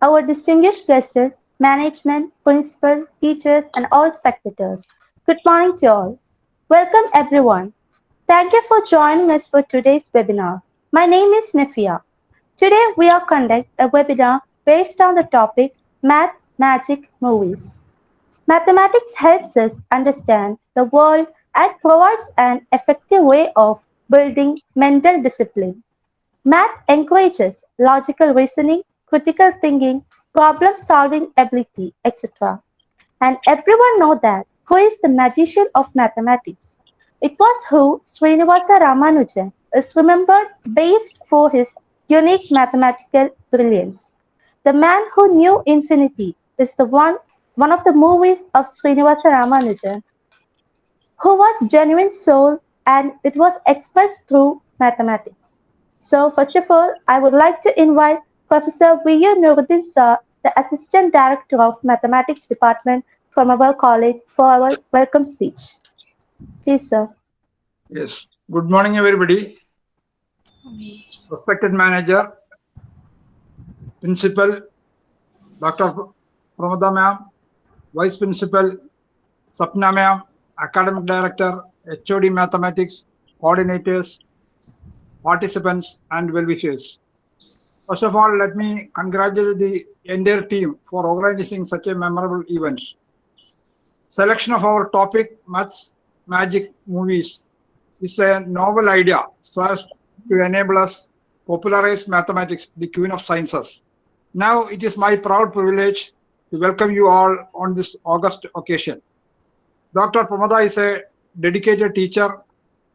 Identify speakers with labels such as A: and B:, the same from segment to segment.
A: our distinguished guests, management, principal, teachers, and all spectators. Good morning to all. Welcome everyone. Thank you for joining us for today's webinar. My name is Nefia. Today we are conducting a webinar based on the topic Math, Magic, Movies. Mathematics helps us understand the world and provides an effective way of building mental discipline. Math encourages logical reasoning, critical thinking, problem-solving ability, etc. And everyone knows that who is the magician of mathematics. It was who Srinivasa Ramanujan is remembered based for his unique mathematical brilliance. The Man Who Knew Infinity is one of the movies of Srinivasa Ramanujan, who was genuine soul and it was expressed through mathematics. So first of all, I would like to invite Professor V.U. Nuruddin Sir, the Assistant Director of Mathematics Department from our college for our welcome speech. Please, sir.
B: Yes. Good morning, everybody. Respected manager, principal, Dr. Pramada ma'am, vice principal, Sapna ma'am, academic director, HOD mathematics, coordinators, participants, and well-wishers. First of all, let me congratulate the entire team for organizing such a memorable event. Selection of our topic, Maths, Magic, Movies, is a novel idea so as to enable us popularize mathematics, the queen of sciences. Now it is my proud privilege to welcome you all on this August occasion. Dr. Pramada is a dedicated teacher,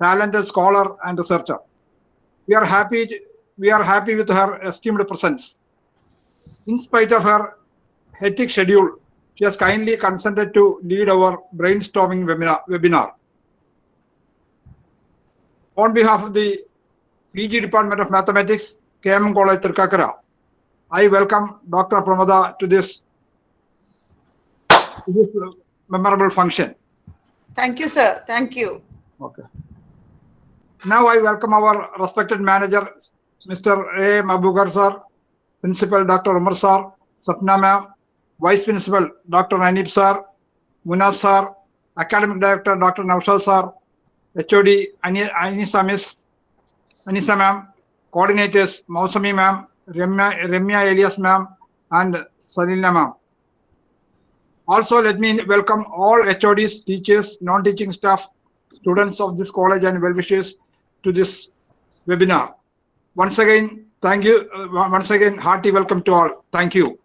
B: talented scholar and researcher. We are happy with her esteemed presence. In spite of her hectic schedule, she has kindly consented to lead our brainstorming webinar. On behalf of the PG Department of Mathematics, KM College Tirkakara, I welcome Dr. Pramada to this memorable function.
C: Thank you, sir. Thank you.
B: Okay. Now I welcome our respected manager, Mr. A. Mabukar sir, Principal Dr. Umar sir, Sapna ma'am, Vice Principal Dr. Nanib sir, Munaz sir, Academic Director Dr. Naushad sir, HOD Anisa ma'am, coordinators Mausami ma'am, Remya Elias ma'am, and Salila ma'am. Also, let me welcome all HODs, teachers, non-teaching staff, students of this college and well-wishers to this webinar. Once again, thank you. Once again, hearty welcome to all. Thank you.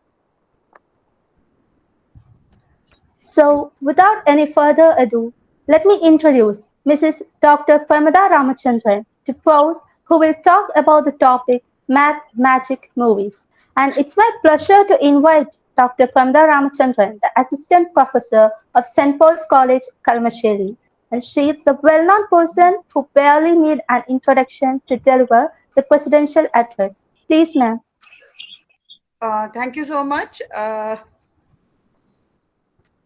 A: So, without any further ado, let me introduce Mrs. Dr. Pramada Ramachandran to pose, who will talk about the topic Math, Magic, Movies. And it's my pleasure to invite Dr. Pramada Ramachandran, the Assistant Professor of St. Paul's College, Kalmasheri. And she is a well-known person who barely need an introduction to deliver the presidential address. Please, ma'am.
C: Thank you so much.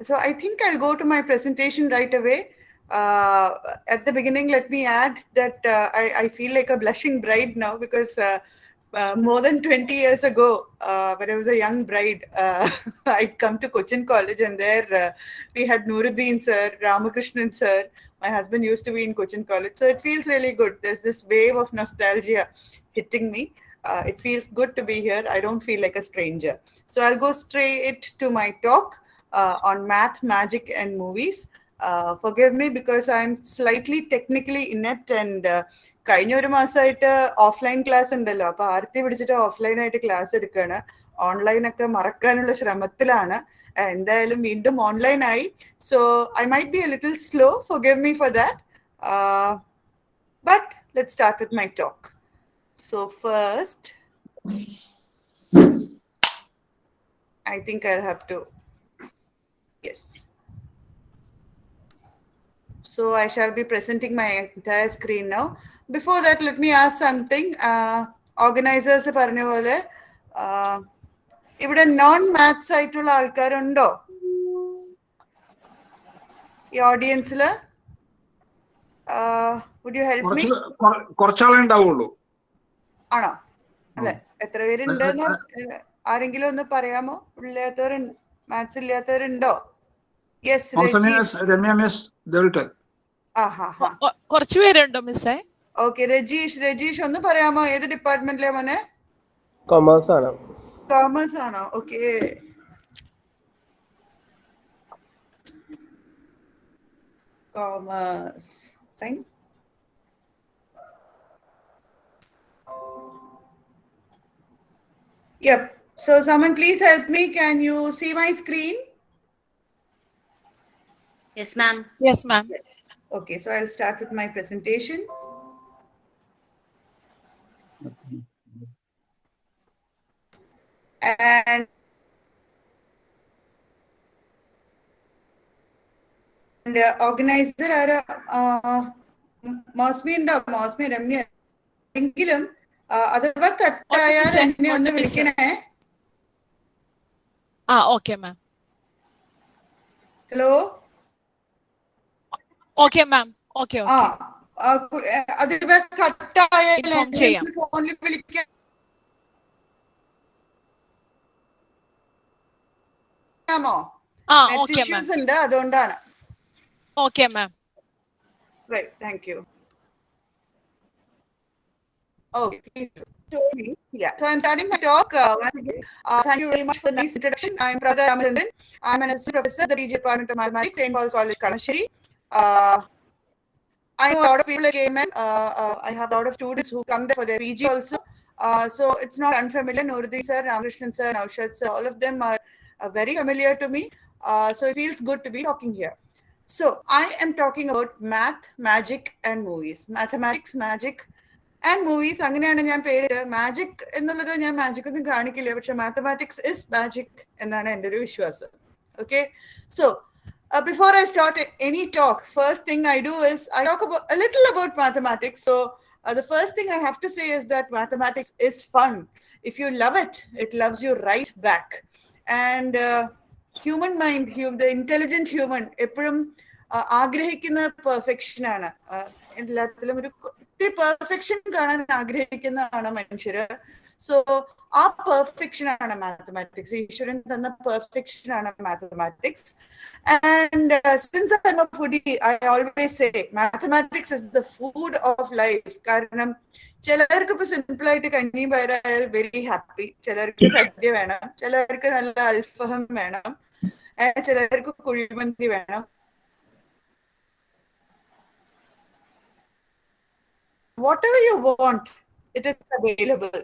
C: So I think I'll go to my presentation right away. At the beginning, let me add that I feel like a blushing bride now because more than 20 years ago, when I was a young bride, I'd come to Cochin College and there we had Nuruddin sir, Ramakrishnan sir. My husband used to be in Cochin College. So it feels really good. There's this wave of nostalgia hitting me. It feels good to be here. I don't feel like a stranger. So I'll go straight to my talk on math, magic, and movies. Forgive me because I'm slightly technically inept and കഴിഞ്ഞ ഒരു മാസമായിട്ട് offline class ഉണ്ടല്ലോ അപ്പൊ ആർത്തി പിടിച്ചിട്ട് offline ആയിട്ട് class എടുക്കുകയാണ് ഓൺലൈനൊക്കെ മറക്കാനുള്ള ശ്രമത്തിലാണ് എന്തായാലും വീണ്ടും ഓൺലൈനായി so I might be A little slow forgive me for that but let's start with my talk. So first I think I'll have to yes. So I shall be presenting my entire screen now. Before that, let me ask something. Organizers പറഞ്ഞ പോലെ ഇവിടെ non maths ആയിട്ടുള്ള ആൾക്കാരുണ്ടോ ഈ ഓഡിയൻസിൽ? Would you help me?
B: കുറച്ചാളേ ഉണ്ടാവുള്ളൂ.
C: ആണോ? അല്ലെ എത്ര പേരുണ്ടെന്ന് ആരെങ്കിലും ഒന്ന് പറയാമോ? ഇല്ലാത്തവർ, maths ഇല്ലാത്തവരുണ്ടോ? Yes,
B: Also known
C: Reji.
B: as Ramya Miss, they will tell.
D: കുറച്ച് പേരുണ്ടോ മിസ്സേ?
C: ഓക്കെ, രജീഷ് ഒന്ന് പറയാമോ? ഏത് ഡിപ്പാർട്ട്മെന്റിലെ മോനെ?
E: കൊമേഴ്സ് ആണ്.
C: കോമേഴ്സ് ആണോ? Okay. Commerce, fine. Yep. So someone please help me. Can you see my screen?
A: Yes, ma'am.
D: Yes, ma'am.
C: Okay, so I'll start with my presentation. And organizer are Mosmi ഉണ്ടോ? മോസ്മി, രമ്യ എങ്കിലും അഥവാ കട്ടായാൽ എന്നെ ഒന്ന് വിളിക്കണേ.
D: Okay ma'am.
C: Hello.
D: Okay ma'am. Okay.
C: അഥവാ കട്ടായാൽ ഫോണിൽ വിളിക്കാമോ? Net issues ഉണ്ട്, അതുകൊണ്ടാണ്.
D: Okay ma'am.
C: Right, thank you. Okay, please. Yeah, so I'm starting my talk. Once again, thank you very much for the nice introduction. I'm Pradha Ramachandran. I'm an assistant professor at the PG Department of Mathematics, St. Paul's College, Kalashiri. I know a lot of people at KMN. I have a lot of students who come there for their PG also. So it's not unfamiliar. Nurdi sir, Ramakrishnan sir, Naushad sir, all of them are very familiar to me. So it feels good to be talking here. So I am talking about math, magic, and movies. Mathematics, magic, and movies. അങ്ങനെയാണ് ഞാൻ പേര്. Magic എന്നുള്ളത് ഞാൻ magic ഒന്നും കാണിക്കില്ല, പക്ഷെ mathematics is magic എന്നാണ് എൻ്റെ ഒരു വിശ്വാസം. Okay, so before I start any talk, first thing I do is I talk about a little about mathematics. So the first thing I have to say is that mathematics is fun. If you love it, it loves you right back. And human mind, the intelligent human, എപ്പോഴും ആഗ്രഹിക്കുന്ന perfection ആണ്. എല്ലാത്തിലും ഒരു perfection കാണാൻ ആഗ്രഹിക്കുന്നതാണ് മനുഷ്യര്. So ആ perfection ആണ് mathematics. ഈശ്വരൻ തന്ന പെർഫെക്ഷൻ ആണ് mathematics. And since I M A foodie, I always say mathematics is the food of life. കാരണം ചിലർക്ക് ഇപ്പൊ സിമ്പിൾ ആയിട്ട് കഞ്ഞിയും പയറായാൽ വെരി ഹാപ്പി, ചിലർക്ക് സദ്യ വേണം, ചിലർക്ക് നല്ല അൽഫഹം വേണം, ചിലർക്ക് കുഴിമന്തി വേണം. Whatever you want, it is available.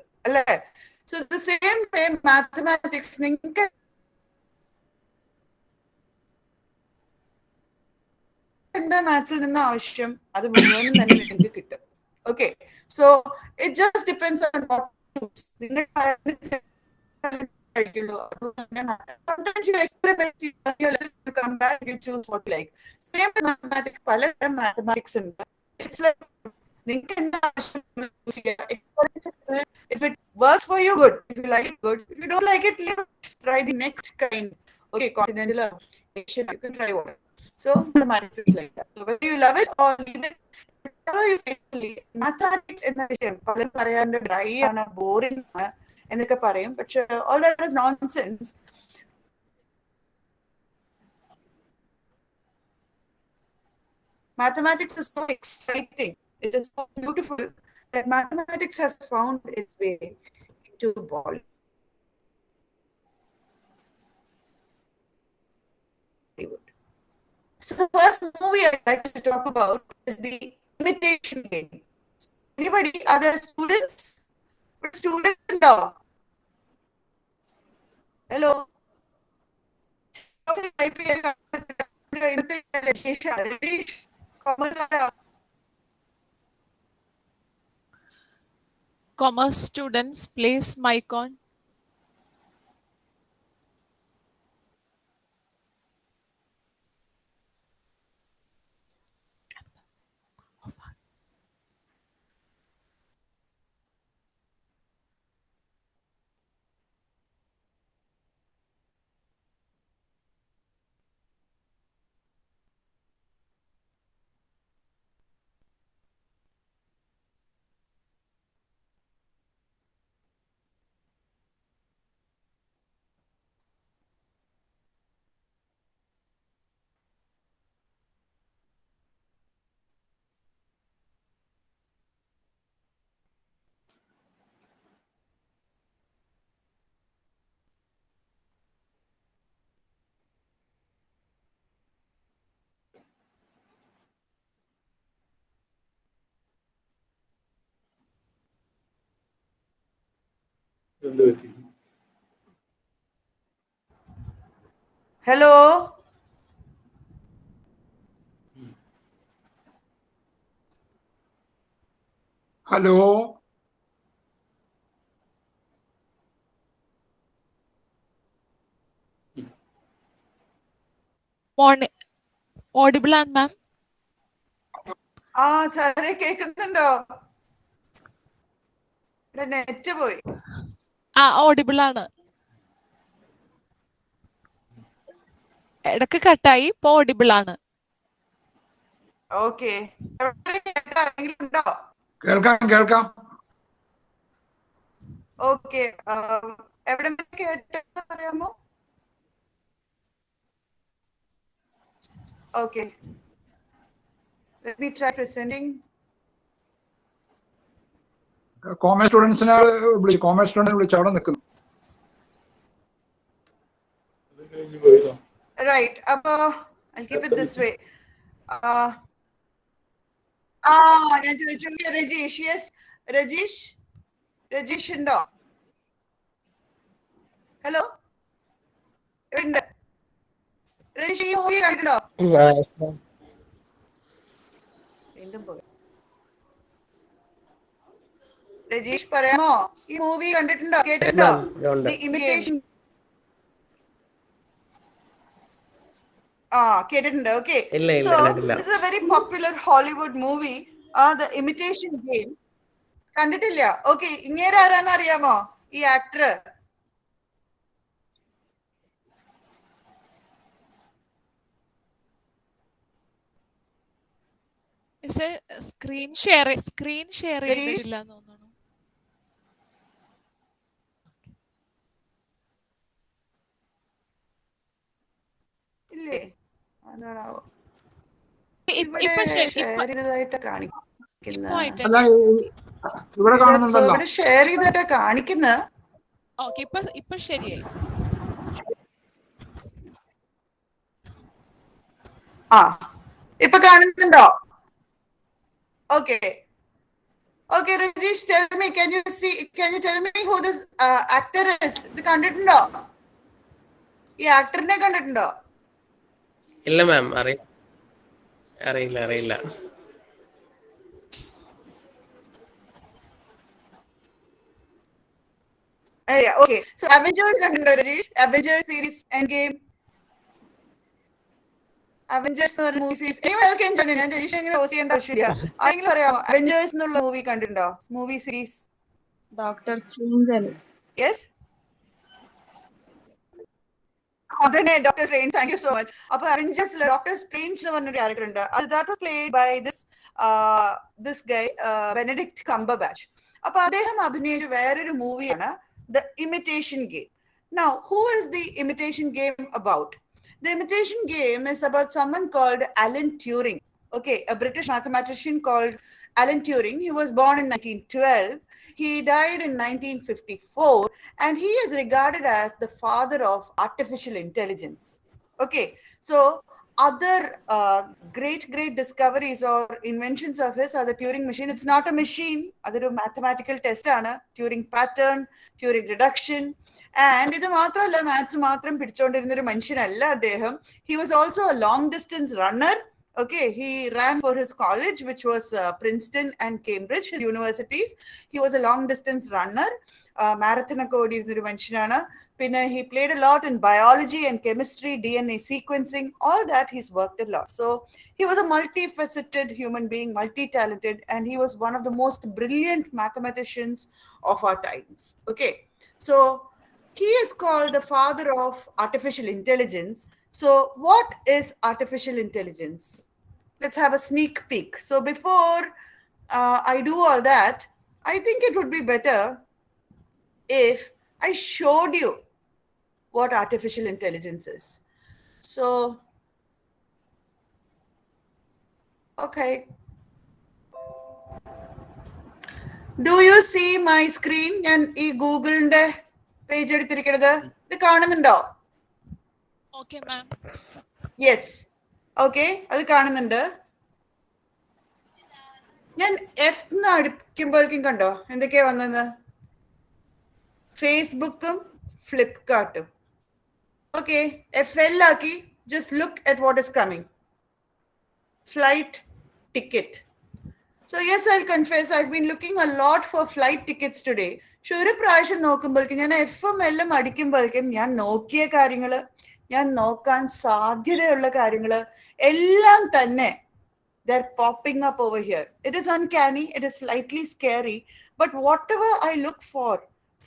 C: So the same way mathematics, നിങ്ങൾക്ക് എന്താ മാത്സിൽ നിന്ന് ആവശ്യം, അത് മുഴുവനും തന്നെ നിങ്ങൾക്ക് കിട്ടും. Okay, so it just depends on what നിങ്ങൾ sometimes you experiment, you come back, you choose what you like. Same mathematics, പലതരം mathematics ഉണ്ട്. It's like if it works for you, good. If you like it, good. If you don't like it, try the next kind. Okay, continental Asian, you can try one. So mathematics is like that. So whether you love it or leave it, whatever you feel, mathematics എന്ന വിഷയം പലരും പറയാണ്ട് dry ആണ്, boring ആണ് എന്നൊക്കെ പറയും. പക്ഷെ all that is nonsense. Mathematics is so exciting. It is so beautiful that mathematics has found its way into Bollywood. So the first movie I'd like to talk about is The Imitation Game. Anybody? Other students? Students? Hello?
D: Commerce students, place mic on.
C: Hello.
B: Hello.
D: Morning. Audible ആണ് മാം.
C: സാറേ കേൾക്കുന്നുണ്ടോ? Net പോയി.
D: Audible ആണ്. ഇടക്ക് കട്ടായി, ഇപ്പൊ audible ആണ്.
C: Okay.
B: കേൾക്കാം.
C: ഓക്കെ. എവിടെ കേട്ടെന്ന് പറയാമോ? Okay. Let me try presenting.
B: Commerce സ്റ്റുഡൻസിനെ വിളിച്ച് അവിടെ നിൽക്കുന്നു.
C: Right. I'll keep it this way. ഞാൻ ചോദിച്ചു രജീഷ്. യെസ് രജീഷ് ഉണ്ടോ? ഹലോ, ഉണ്ട്. രജീഷ് ഈ മൂവി കണ്ടിട്ടുണ്ടോ? വീണ്ടും പോയി. രജീഷ് പറയാമോ, ഈ മൂവി കണ്ടിട്ടുണ്ടോ, കേട്ടിട്ടുണ്ടോ? The imitation. കേട്ടിട്ടുണ്ട്. Okay. So this a very popular Hollywood movie, the Imitation Game. കണ്ടിട്ടില്ല? ഓക്കെ. ഇങ്ങേരെ ആരാന്ന് അറിയാമോ ഈ ആക്ടർ?
D: സ്ക്രീൻ ഷെയർ ചെയ്തിട്ടില്ല എന്ന് തോന്നുന്നു.
C: ഇല്ലേ? അതാണാവോ
D: ഇപ്പൊ
C: ഷെയർ ചെയ്തതായിട്ട് കാണിക്കുന്നത്.
B: അല്ല, ഇവിടെ കാണുന്നുണ്ടല്ലോ.
C: ഇവിടെ ഷെയർ ചെയ്തിട്ടാ കാണിക്കുന്നത്.
D: ഓക്കെ, ഇപ്പൊ ശരിയായി.
C: ഇപ്പൊ കാണുന്നുണ്ടോ? Okay. Okay, Rajesh, tell me, can you tell me who this actor is? ഇത് കണ്ടിട്ടുണ്ടോ? ഈ ആക്ടറിനെ കണ്ടിട്ടുണ്ടോ?
E: ഇല്ല മാം, അറിയില്ല.
C: Okay, so Avengers കണ്ടിട്ടുണ്ടോ Rajeesh? Avengers series Endgame. Avengers എന്ന് പറഞ്ഞ മൂവി സീരീസ്. ഞാൻ രജീഷ് എങ്ങനെ പോസ്റ്റ് ചെയ്യേണ്ട ആവശ്യമില്ല. ആരെങ്കിലും അറിയാമോ അവഞ്ചേഴ്സ് എന്നുള്ള മൂവി കണ്ടിട്ടുണ്ടോ? Movie series.
F: Doctor Strange.
C: Yes, അതന്നെ, Doctor Strange. Thank you so much. അപ്പൊ അവഞ്ചേഴ്സിൽ ഡോക്ടർ സ്ട്രേഞ്ച് എന്ന് പറഞ്ഞൊരു ക്യാരക്ടർ ഉണ്ട്. That was played by this guy Benedict Cumberbatch. അപ്പൊ അദ്ദേഹം അഭിനയിച്ച വേറൊരു മൂവിയാണ് the Imitation Game. Now, who is the imitation game about? The imitation game is about someone called Alan Turing. Okay, a British mathematician called Alan Turing. He was born in 1912. He died in 1954, and he is regarded as the father of artificial intelligence. Okay, so other great discoveries or inventions of his are the Turing machine. It's not a machine, adoru mathematical test aanu. Turing pattern, Turing reduction. And ഇത് മാത്രമല്ല, maths മാത്രം പിടിച്ചുകൊണ്ടിരുന്ന ഒരു മനുഷ്യനല്ല അദ്ദേഹം. He was also a long distance runner. Okay, he ran for his college, which was Princeton and Cambridge, his universities. He was a long distance runner. Marathon ഒക്കെ ഓടിയിരുന്ന ഒരു മനുഷ്യനാണ്. പിന്നെ he played a lot in biology and chemistry, DNA sequencing, all that he's worked a lot. So he was a multifaceted human being, multi-talented, and he was one of the most brilliant mathematicians of our times. Okay, so he is called the father of artificial intelligence. So what is artificial intelligence? Let's have a sneak peek. So before I do all that, I think it would be better if I showed you what artificial intelligence is. So, okay. Do you see my screen? ഞാൻ ഈ ഗൂഗിളിന്റെ page എടുത്തിരിക്കുന്നത് ഇത് കാണുന്നുണ്ടോ?
D: Okay ma'am.
C: Yes, okay, അത് കാണുന്നുണ്ട്. ഞാൻ F അടിക്കുമ്പോഴേക്കും കണ്ടോ എന്തൊക്കെയാ വന്നത്? ഫേസ്ബുക്കും ഫ്ലിപ്കാർട്ടും. Okay, FL ആക്കി, just look at what is coming. Flight ticket. So yes, I'll confess, I've been looking a lot for flight tickets today. പക്ഷെ ഒരു പ്രാവശ്യം നോക്കുമ്പോഴേക്കും ഞാൻ എല്ലാം അടിക്കുമ്പോഴേക്കും ഞാൻ നോക്കിയ കാര്യങ്ങള്, ഞാൻ നോക്കാൻ സാധ്യതയുള്ള കാര്യങ്ങള് എല്ലാം തന്നെ they're popping up over here. It is uncanny, it is slightly scary, but whatever I look for,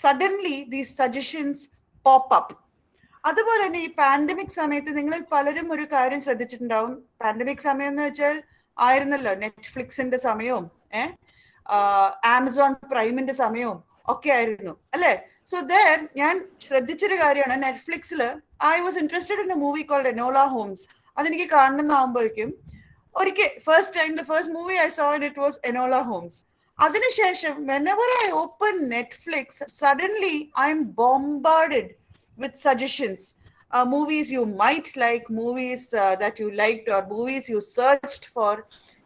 C: suddenly these suggestions pop up. അതുപോലെ തന്നെ ഈ പാൻഡമിക് സമയത്ത് നിങ്ങൾ പലരും ഒരു കാര്യം ശ്രദ്ധിച്ചിട്ടുണ്ടാവും. പാൻഡമിക് സമയം എന്ന് വെച്ചാൽ ആയിരുന്നല്ലോ നെറ്റ്ഫ്ലിക്സിന്റെ സമയവും ആമസോൺ പ്രൈമിന്റെ സമയവും ഒക്കെ ആയിരുന്നു അല്ലെ. സോ ദർ ഞാൻ ശ്രദ്ധിച്ചൊരു കാര്യമാണ്, നെറ്റ്ഫ്ലിക്സിൽ I was interested in a movie called Enola Holmes. അതെനിക്ക് കാണണമെന്നാകുമ്പോഴേക്കും ഒരിക്കൽ first movie I saw it was Enola Holmes. അതിനുശേഷം whenever I open Netflix, suddenly I'm bombarded with suggestions, movies you might like, movies that you liked, or movies you searched for.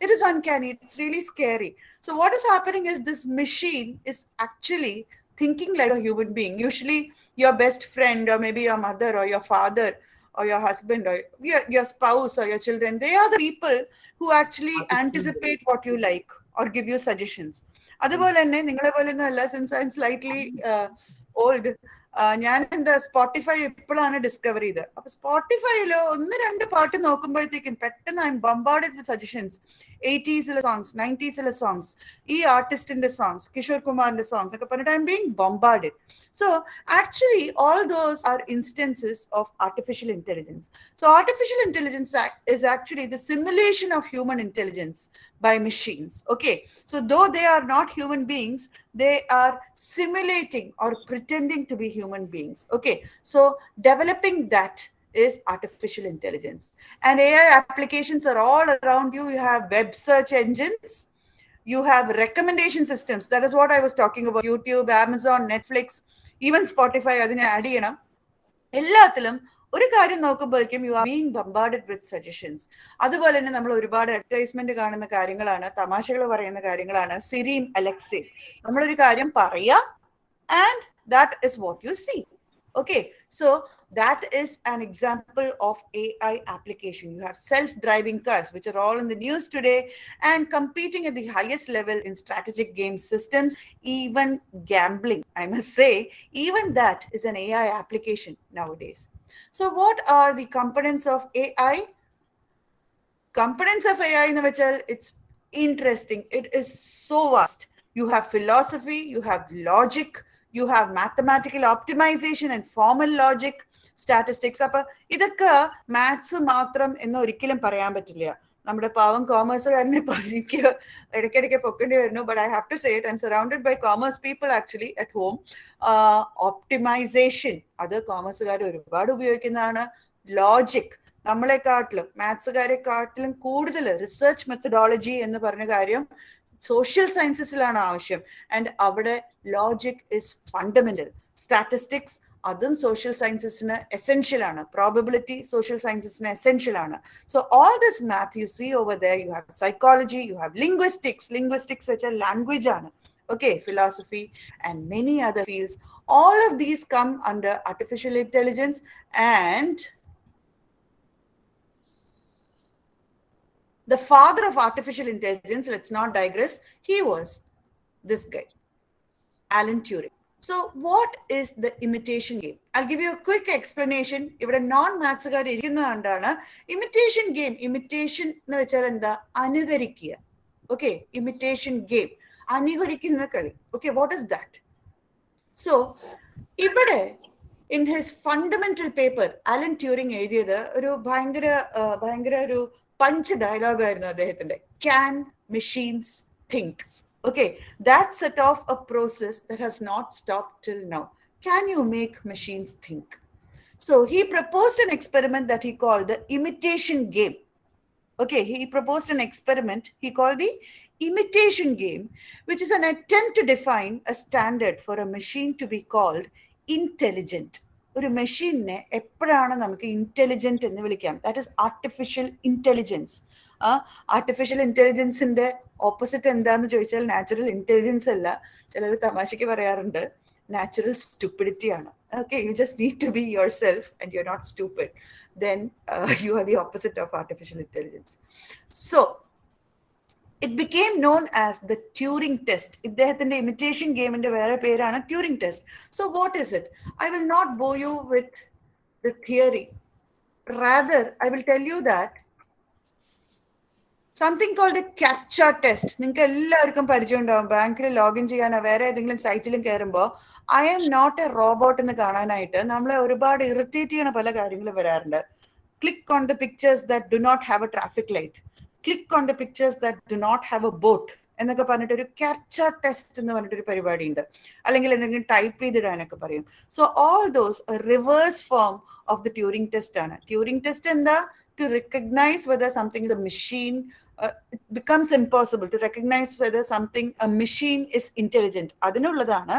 C: It is uncanny, it's really scary. So what is happening is this machine is actually thinking like a human being. Usually your best friend, or maybe your mother or your father or your husband or your spouse or your children, they are the people who actually anticipate what you like or give you suggestions. അതുപോലെ തന്നെ നിങ്ങളെ പോലെ ഒന്നും അല്ല, since I M slightly old, ഞാൻ എന്താ Spotify ഇപ്പോഴാണ് discover ചെയ്തത്. അപ്പൊ സ്പോട്ടിഫൈയിലോ 1-2 പാട്ട് നോക്കുമ്പോഴത്തേക്കും പെട്ടെന്ന് I'm bombarded with suggestions. 80s songs, 90s songs, ഈ ആർട്ടിസ്റ്റിന്റെ സോങ്സ്, കിഷോർ കുമാറിന്റെ സോങ്സ് ഒക്കെ പറഞ്ഞിട്ട് I'm being bombarded. So actually all those are instances of artificial intelligence. So artificial intelligence is actually the simulation of human intelligence by machines. Okay, so though they are not human beings, they are simulating or pretending to be human beings. Okay, so developing that is artificial intelligence. And AI applications are all around you. You have web search engines, you have recommendation systems. That is what I was talking about. YouTube, Amazon, Netflix, even Spotify, അതിനെ add ചെയ്യണം. എല്ലാത്തിലും ഒരു കാര്യം നോക്കുമ്പോഴേക്കും you are being bombarded with suggestions. അതുപോലെ തന്നെ നമ്മൾ ഒരുപാട് അഡ്വർടൈസ്മെന്റ് കാണുന്ന കാര്യങ്ങളാണ്, തമാശകൾ പറയുന്ന കാര്യങ്ങളാണ്. സിരിയും അലക്സയും, നമ്മളൊരു കാര്യം പറയാ and that is what you see. Okay, so that is an example of AI application. You have self-driving cars, which are all in the news today and competing at the highest level in strategic game systems. Even gambling, I must say, even that is an AI application nowadays. So what are the components of AI? Components of AI in the vechal, it's interesting. It is so vast. You have philosophy, you have logic, you have mathematical optimization and formal logic, statistics. അപ്പൊ ഇതൊക്കെ maths മാത്രം എന്ന് ഒരിക്കലും പറയാൻ പറ്റില്ല. നമ്മുടെ പാവം കോമേഴ്സുകാരനെ എനിക്ക് ഇടയ്ക്കിടയ്ക്ക് പൊക്കേണ്ടി വരുന്നു. But I have to say it, I am surrounded by commerce people actually at home. Optimization അത് കോമേഴ്സുകാർ ഒരുപാട് ഉപയോഗിക്കുന്നതാണ്. ലോജിക് നമ്മളെക്കാട്ടിലും മാത്സുകാരെക്കാട്ടിലും കൂടുതൽ റിസർച്ച് മെത്തഡോളജി എന്ന് പറഞ്ഞ കാര്യം സോഷ്യൽ സയൻസസിലാണ് ആവശ്യം. ആൻഡ് അവിടെ ലോജിക് ഇസ് ഫണ്ടമെന്റൽ. സ്റ്റാറ്റിസ്റ്റിക്സ് അതും സോഷ്യൽ സയൻസസിന് എസെൻഷ്യൽ ആണ്. പ്രോബബിലിറ്റി സോഷ്യൽ സയൻസസിന് എസെൻഷ്യൽ ആണ്. So all this math you see over there. You have psychology, you have linguistics. Linguistics വെച്ചാൽ ലാംഗ്വേജ് ആണ്. Okay, philosophy and many other fields. All of these come under artificial intelligence. And the father of artificial intelligence, let's not digress, he was this guy, Alan Turing. So what is the imitation game? I'll give you a quick explanation. ഇവിടെ non മാത്സുകാർ ഇരിക്കുന്നതുകൊണ്ടാണ്. Imitation game, imitation എന്ന് വെച്ചാൽ എന്താ? അനുകരിക്കുക. Okay, imitation game, അനുകരിക്കുന്ന കളി. Okay, what is that? So ഇവിടെ in his fundamental paper Alan Turing എഴുതിയത് ഒരു ഭയങ്കര ഒരു പഞ്ച് ഡയലോഗ് ആയിരുന്നു അദ്ദേഹത്തിന്റെ. Can machines think? Okay, that set off a process that has not stopped till now. Can you make machines think? So he proposed an experiment that he called the imitation game. Okay, he proposed an experiment he called the imitation game, which is an attempt to define a standard for a machine to be called intelligent. ഒരു മെഷീനെ എപ്പോഴാണ് നമുക്ക് intelligent എന്ന് വിളിക്കാം? That is artificial intelligence. Artificial ഇന്റലിജൻസിന്റെ opposite എന്താന്ന് ചോദിച്ചാൽ natural intelligence അല്ല. ചിലർ തമാശയ്ക്ക് പറയാറുണ്ട് natural stupidity ആണ്. Okay, you just need to be yourself and you're not stupid. Then you are the opposite of artificial intelligence. So it became known as the Turing test. ഇദ്ദേഹത്തിന്റെ imitation gameന്റെ വേറെ പേരാണ് Turing test. So what is it? I will not bore you with the theory. Rather, I will tell you that something called CAPTCHA test. നിങ്ങൾക്ക് എല്ലാവർക്കും പരിചയം ഉണ്ടാവും. ബാങ്കിൽ login ചെയ്യാനോ വേറെ ഏതെങ്കിലും സൈറ്റിലും കയറുമ്പോൾ I am not a robot എന്ന് കാണാനായിട്ട് നമ്മളെ ഒരുപാട് ഇറിറ്റേറ്റ് ചെയ്യണ പല കാര്യങ്ങളും വരാറുണ്ട്. Click on the pictures that do not have a traffic light, click on the pictures that do not have a boat എന്നൊക്കെ പറഞ്ഞിട്ട് ഒരു ക്യാപ്ച ടെസ്റ്റ് എന്ന് പറഞ്ഞിട്ടൊരു പരിപാടി ഉണ്ട്. അല്ലെങ്കിൽ എന്തെങ്കിലും ടൈപ്പ് ചെയ്തിടാനൊക്കെ പറയും. So all those reverse form of the Turing test ആണ്. ട്യൂറിംഗ് ടെസ്റ്റ് എന്താ? To recognize whether something is a machine, it becomes impossible to recognize whether a machine is intelligent. അതിനുള്ളതാണ്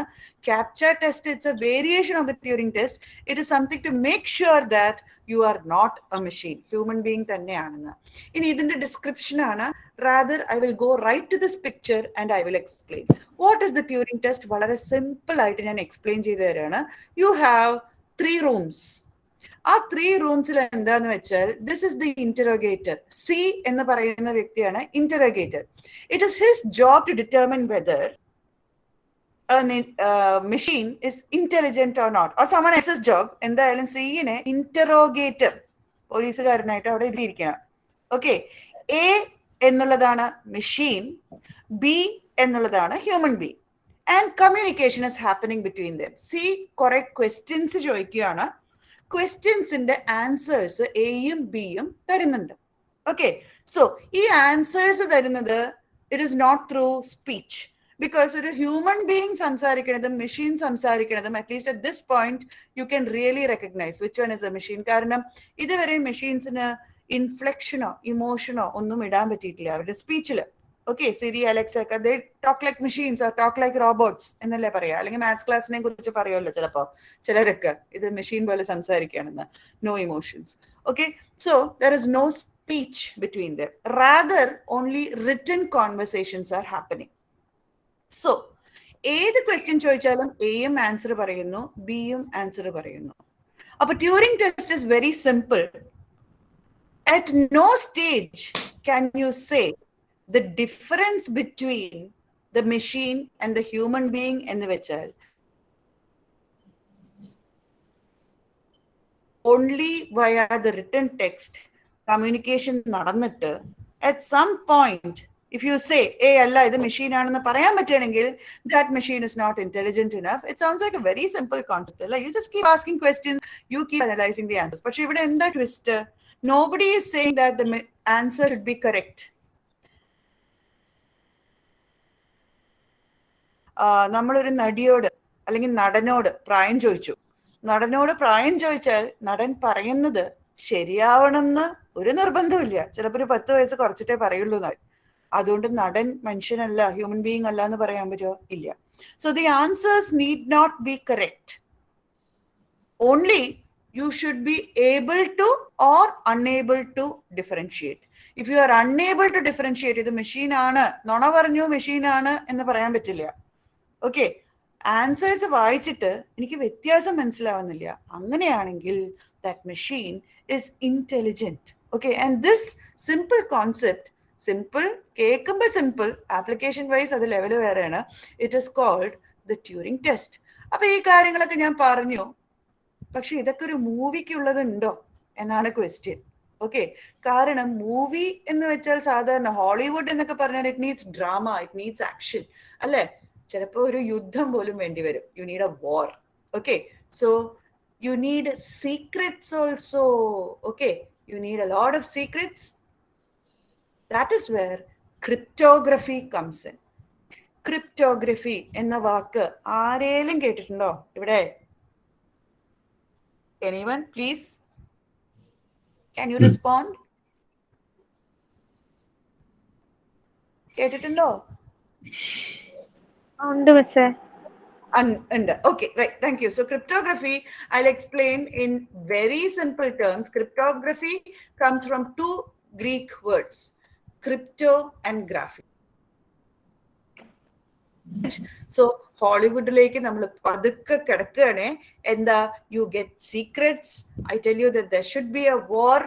C: CAPTCHA test. It's a variation of the Turing test. It is something to make sure that you are not a machine. Human being തന്നെയാണെന്ന്. ഇനി ഇതിന്റെ description ആണ്. Rather, I will go right to this picture and I will explain. What is the Turing test? വളരെ simple ആയിട്ട് ഞാൻ explain ചെയ്തു തരാണ്. You have 3 rooms. ആ 3 റൂംസിൽ എന്താന്ന് വെച്ചാൽ this is the interrogator. C എന്ന് പറയുന്ന വ്യക്തിയാണ് interrogator. It is his job to determine whether machine is intelligent or not, or someone else's job. എന്തായാലും സിനെ ഇന്ററോഗേറ്റർ പോലീസുകാരനായിട്ട് അവിടെ എഴുതിയിരിക്കണം. ഓക്കെ, എ എന്നുള്ളതാണ് മെഷീൻ, ബി എന്നുള്ളതാണ് human being, and communication is happening between them. C കുറെ questions ചോദിക്കുകയാണ്. ക്വസ്റ്റ്യൻസിന്റെ ആൻസേഴ്സ് എയും ബിയും തരുന്നുണ്ട്. ഓക്കെ, സോ ഈ ആൻസേഴ്സ് തരുന്നത് it is not through speech. Because ഒരു ഹ്യൂമൻ ബീയിങ് സംസാരിക്കുന്നതും മെഷീൻ സംസാരിക്കുന്നതും at least at this point you can really recognize which one is a machine. കാരണം ഇതുവരെ മെഷീൻസിന് ഇൻഫ്ലെക്ഷനോ ഇമോഷനോ ഒന്നും ഇടാൻ പറ്റിയിട്ടില്ല അവരുടെ സ്പീച്ചിൽ. ഓക്കെ, സിരി, അലക്സ ഒക്കെ ദേ talk like machines or talk like robots എന്നല്ലേ പറയാ. അല്ലെങ്കിൽ മാത്സ് ക്ലാസ്സിനെ കുറിച്ച് പറയുമല്ലോ ചിലപ്പോ ചിലരൊക്കെ, ഇത് മെഷീൻ പോലെ സംസാരിക്കുകയാണെന്ന്. No emotions. Okay, so there is no speech between them. Rather only written conversations are happening. So ഏത് ക്വസ്റ്റ്യൻ ചോദിച്ചാലും എയും ആൻസർ പറയുന്നു, ബിയും ആൻസർ പറയുന്നു. അപ്പൊ Turing test is very simple. At no stage can you say the difference between the machine and the human being എന്ന് വെച്ചാൽ only via the written text communication നടന്നിട്ട് at some point if you say അല്ല ഇത് machine ആണെന്ന് പറയാൻ പറ്റുകയാണെങ്കിൽ that machine is not intelligent enough. It sounds like a very simple concept. Like you just keep asking questions, you keep analyzing the answers. പക്ഷെ ഇവിടെ എന്താ twist? Nobody is saying that the answer should be correct. നമ്മളൊരു നടിയോട് അല്ലെങ്കിൽ നടനോട് പ്രായം ചോദിച്ചു. നടനോട് പ്രായം ചോദിച്ചാൽ നടൻ പറയുന്നത് ശരിയാവണമെന്ന് ഒരു നിർബന്ധമില്ല. ചിലപ്പോൾ ഒരു 10 വയസ്സ് കുറച്ചിട്ടേ പറയുള്ളൂ. അതുകൊണ്ട് നടൻ മനുഷ്യനല്ല, ഹ്യൂമൻ ബീയിങ് അല്ല എന്ന് പറയാൻ പറ്റുമോ? ഇല്ല. So the answers need not be correct. Only you should be able to or unable to differentiate. If you are unable to differentiate, ഇത് മെഷീൻ ആണ്, നുണ പറഞ്ഞു മെഷീൻ ആണ് എന്ന് പറയാൻ പറ്റില്ല. ഓക്കെ, ആൻസേഴ്സ് വായിച്ചിട്ട് എനിക്ക് വ്യത്യാസം മനസ്സിലാവുന്നില്ല, അങ്ങനെയാണെങ്കിൽ that machine is intelligent. Okay, and this simple concept, simple കേൾക്കുമ്പോൾ സിമ്പിൾ, ആപ്ലിക്കേഷൻ വൈസ് അത് ലെവൽ വേറെയാണ്. It is called the Turing test. അപ്പൊ ഈ കാര്യങ്ങളൊക്കെ ഞാൻ പറഞ്ഞു. പക്ഷെ ഇതൊക്കെ ഒരു മൂവിക്ക് ഉള്ളതുണ്ടോ എന്നാണ് ക്വസ്റ്റ്യൻ. ഓക്കെ, കാരണം മൂവി എന്ന് വെച്ചാൽ സാധാരണ ഹോളിവുഡ് എന്നൊക്കെ പറഞ്ഞാൽ it needs drama, it needs action അല്ലെ. ചിലപ്പോൾ ഒരു യുദ്ധം പോലും വേണ്ടി വരും. You need a war. Okay, so you need secrets also. Okay, you need a lot of secrets. That is where cryptography comes in. Cryptography എന്ന വാക്ക് ആരേലും കേട്ടിട്ടുണ്ടോ ഇവിടെ? Anyone, please? Can you respond? കേട്ടിട്ടുണ്ടോ?
F: ഉണ്ട് മിസ്സേ.
C: ഉണ്ട്. Okay, right. Thank you. So cryptography, I'll explain in very simple terms. Cryptography comes from 2 Greek words, crypto and graphy. So ഹോളിവുഡിലേക്ക് നമ്മൾ പതുക്കെ കിടക്കുകയാണേ. എന്താ, you get secrets. I tell you that there should be a war,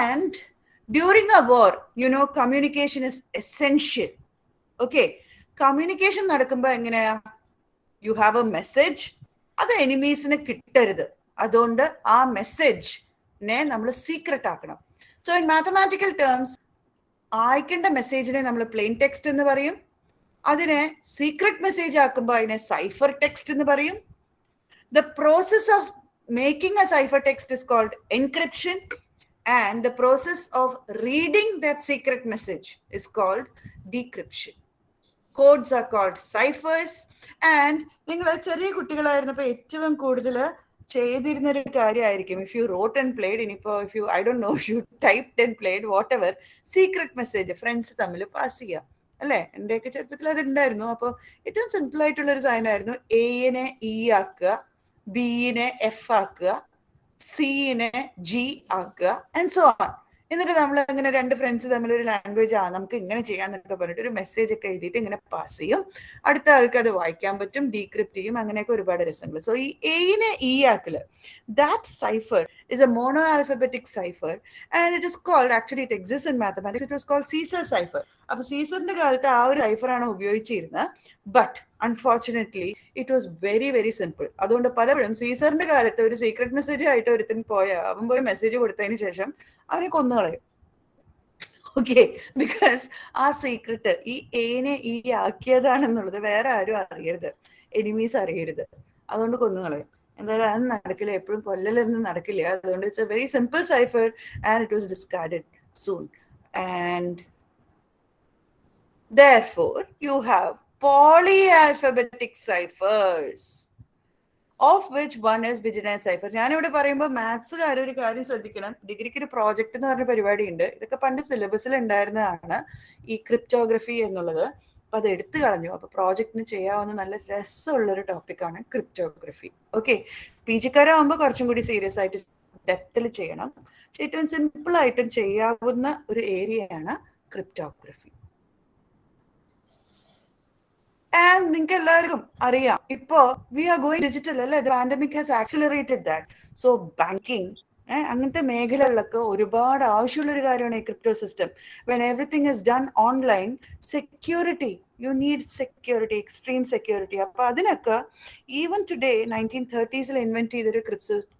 C: and during a war, communication is essential. Okay, communication നടക്കുമ്പോൾ എങ്ങനെയാ, U have A message, അത് എനിമീസിന് കിട്ടരുത്. അതുകൊണ്ട് ആ മെസ്സേജിനെ നമ്മൾ secret ആക്കണം. സോ ഇൻ മാത്തമാറ്റിക്കൽ ടേംസ് അയക്കേണ്ട മെസ്സേജിനെ നമ്മൾ പ്ലെയിൻ ടെക്സ്റ്റ് എന്ന് പറയും. അതിനെ സീക്രട്ട് മെസ്സേജ് ആക്കുമ്പോൾ അതിനെ സൈഫർ ടെക്സ്റ്റ് എന്ന് പറയും. The process of making a cipher text is called encryption, and the process of reading that secret message is called decryption. Codes are called ciphers. And നിങ്ങൾ ചെറിയ കുട്ടികളായിരുന്നപ്പോൾ ഏറ്റവും കൂടുതൽ ചെയ്തിരുന്ന ഒരു കാര്യമായിരിക്കും, if you wrote and played, ഇനിയിപ്പോ if you I don't know you typed and played whatever, secret message friends തമ്മിൽ pass ചെയ്യുക അല്ലേ. എന്റെയൊക്കെ ചെറുപ്പത്തിൽ അത് ഉണ്ടായിരുന്നു. അപ്പോൾ ഏറ്റവും സിമ്പിൾ ആയിട്ടുള്ള ഒരു സാധനമായിരുന്നു എനെ ഇ ആക്കുക, ബിനെ എഫ് ആക്കുക, സിനെ ജി ആക്കുക, ആൻഡ് സോ ഓൺ. എന്നിട്ട് നമ്മൾ അങ്ങനെ രണ്ട് ഫ്രണ്ട്സ് തമ്മിൽ ഒരു ലാംഗ്വേജ് നമുക്ക് ഇങ്ങനെ ചെയ്യാന്നൊക്കെ പറഞ്ഞിട്ട് ഒരു മെസ്സേജ് ഒക്കെ എഴുതിയിട്ട് ഇങ്ങനെ പാസ് ചെയ്യും. അടുത്ത ആൾക്ക് അത് വായിക്കാൻ പറ്റും, ഡീക്രിപ്റ്റ് ചെയ്യും, അങ്ങനെയൊക്കെ ഒരുപാട് രസങ്ങൾ. സോ ഈ എനെ ഇ ആക്കല്, that cipher is a mono alphabetic cipher, and it is called, actually it exists in mathematics, it was called Caesar cipher. അപ്പൊ സീസറിന്റെ കാലത്ത് ആ ഒരു സൈഫറാണ് ഉപയോഗിച്ചിരുന്നത്. But unfortunately it was very very simple. അതുകൊണ്ട് പലപ്പോഴും സീസറിന്റെ കാലത്ത് ഒരു സീക്രട്ട് മെസ്സേജ് ആയിട്ട് ഒരുത്തിന് അവൻ പോയി മെസ്സേജ് കൊടുത്തതിന് ശേഷം അവനെ കൊന്നുകളയും. ഓക്കെ, ബിക്കോസ് ആ സീക്രട്ട് ഈ എനെ ഈ ആക്കിയതാണെന്നുള്ളത് വേറെ ആരും അറിയരുത്, എനിമീസ് അറിയരുത്. അതുകൊണ്ട് കൊന്നുകളയും. എന്തായാലും അത് നടക്കില്ല, എപ്പോഴും കൊല്ലലൊന്നും നടക്കില്ല. അതുകൊണ്ട് it's A very simple cipher and it was discarded soon. And therefore you have polyalphabetic ciphers, of which one is Vigenère cipher. ഞാനിവിടെ പറയുമ്പോൾ മാത്സുകാർ ഒരു കാര്യം ശ്രദ്ധിക്കണം. ഡിഗ്രിക്ക് ഒരു പ്രോജക്റ്റ് എന്ന് പറഞ്ഞ പരിപാടി ഉണ്ട്. ഇതൊക്കെ പണ്ട് സിലബസിൽ ഉണ്ടായിരുന്നതാണ് ഈ ക്രിപ്റ്റോഗ്രഫി എന്നുള്ളത്. അപ്പൊ അത് എടുത്തു കളഞ്ഞു. അപ്പൊ പ്രോജക്റ്റിന് ചെയ്യാവുന്ന നല്ല രസമുള്ളൊരു ടോപ്പിക്കാണ് ക്രിപ്റ്റോഗ്രഫി. ഓക്കെ, പി ജിക്കാരാകുമ്പോൾ കുറച്ചും കൂടി സീരിയസ് ആയിട്ട് ഡെപ്തിൽ ചെയ്യണം. പക്ഷെ ഏറ്റവും സിമ്പിൾ ആയിട്ടും ചെയ്യാവുന്ന ഒരു ഏരിയയാണ് ക്രിപ്റ്റോഗ്രഫി. ആൻഡ് നിങ്ങൾക്ക് എല്ലാവർക്കും അറിയാം, ഇപ്പോ വി ആർ ഗോയിങ് ഡിജിറ്റൽ അല്ലേ. Pandemic has accelerated that. So banking അങ്ങനത്തെ മേഖലകളിലൊക്കെ ഒരുപാട് ആവശ്യമുള്ള ഒരു കാര്യമാണ് ഈ crypto system. When everything is done online, security, you need security, extreme security. അപ്പൊ അതിനൊക്കെ ഈവൻ ടുഡേ 1930s ഇൻവെന്റ് ചെയ്തൊരു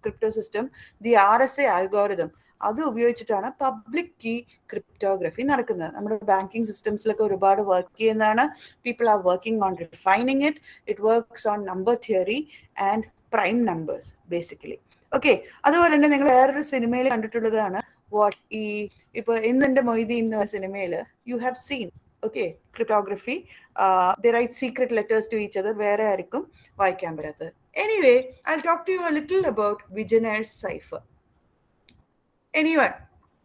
C: crypto system, the RSA algorithm, അത് ഉപയോഗിച്ചിട്ടാണ് പബ്ലിക് കീ ക്രിപ്റ്റോഗ്രഫി നടക്കുന്നത്. നമ്മുടെ ബാങ്കിങ് സിസ്റ്റംസിലൊക്കെ ഒരുപാട് വർക്ക് ചെയ്യുന്നതാണ്. People are working on refining it. It works on number theory and prime numbers basically. Okay, അതുപോലെ തന്നെ നിങ്ങൾ വേറൊരു സിനിമയിൽ കണ്ടിട്ടുള്ളതാണ് വാട്ട് ഈ ഇപ്പൊ ഇന്നെന്റെ മൊയ്തീൻ എന്ന സിനിമയിൽ you have seen, okay, cryptography. They write secret letters to each other. വേറെ ആർക്കും വായിക്കാൻ പറ്റാത്തത്. Anyway, I talk to you a little about Vigenere's cipher. Anyone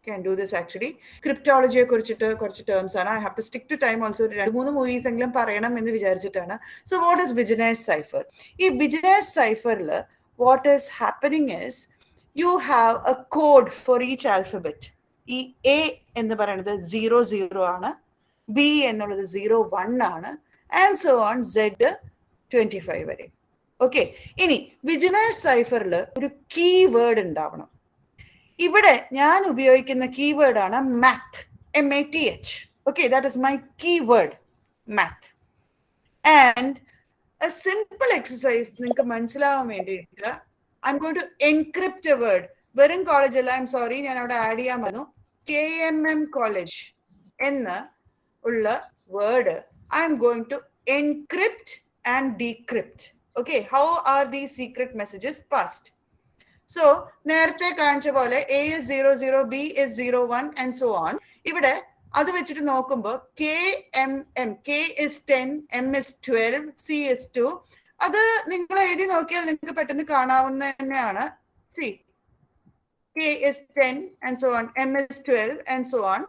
C: can do this actually. ക്രിപ്റ്റോളജിയെ കുറിച്ചിട്ട് കുറച്ച് ടേംസ് ആണ്. I have to stick to time also. 2-3 movies എങ്കിലും പറയണം എന്ന് വിചാരിച്ചിട്ടാണ്. So what is Vigenere's cipher? ഈ വിജനേഴ്സ് സൈഫറിൽ what is happening is you have a code for each alphabet. ഈ എ എന്ന് പറയുന്നത് 00 ആണ്, ബി എന്നുള്ളത് 01 ആണ്, ആൻഡ് സോ ഓൺ Z 25 വരെ. ഓക്കെ, ഇനി വിജനേഴ്സ് സൈഫറിൽ ഒരു കീ വേർഡ് ഉണ്ടാവണം. ഇവിടെ ഞാൻ ഉപയോഗിക്കുന്ന കീവേഡ് ആണ് math, MATH. Okay, that is my keyword, math. And a simple exercise നിങ്ങൾക്ക് മനസ്സിലാവാൻ വേണ്ടിയിട്ട് I am going to encrypt a word. വെറും കോളേജ് അല്ല, ഐ എം സോറി, ഞാൻ അവിടെ ആഡ് ചെയ്യാൻ വന്നു. KMM കോളേജ് എന്ന് ഉള്ള word I am going to encrypt and decrypt. Okay, how are these secret messages passed? So നേരത്തെ കാണിച്ച പോലെ A is 00, B is 01 and so on. ഇവിടെ അത് വെച്ചിട്ട് നോക്കുമ്പോൾ KMM, K is 10, M is 12, C is 2. അത് നിങ്ങൾ എഴുതി നോക്കിയാൽ നിങ്ങൾക്ക് പെട്ടെന്ന് കാണാവുന്ന തന്നെയാണ്. C, K is 10 and so on, M is 12 and so on.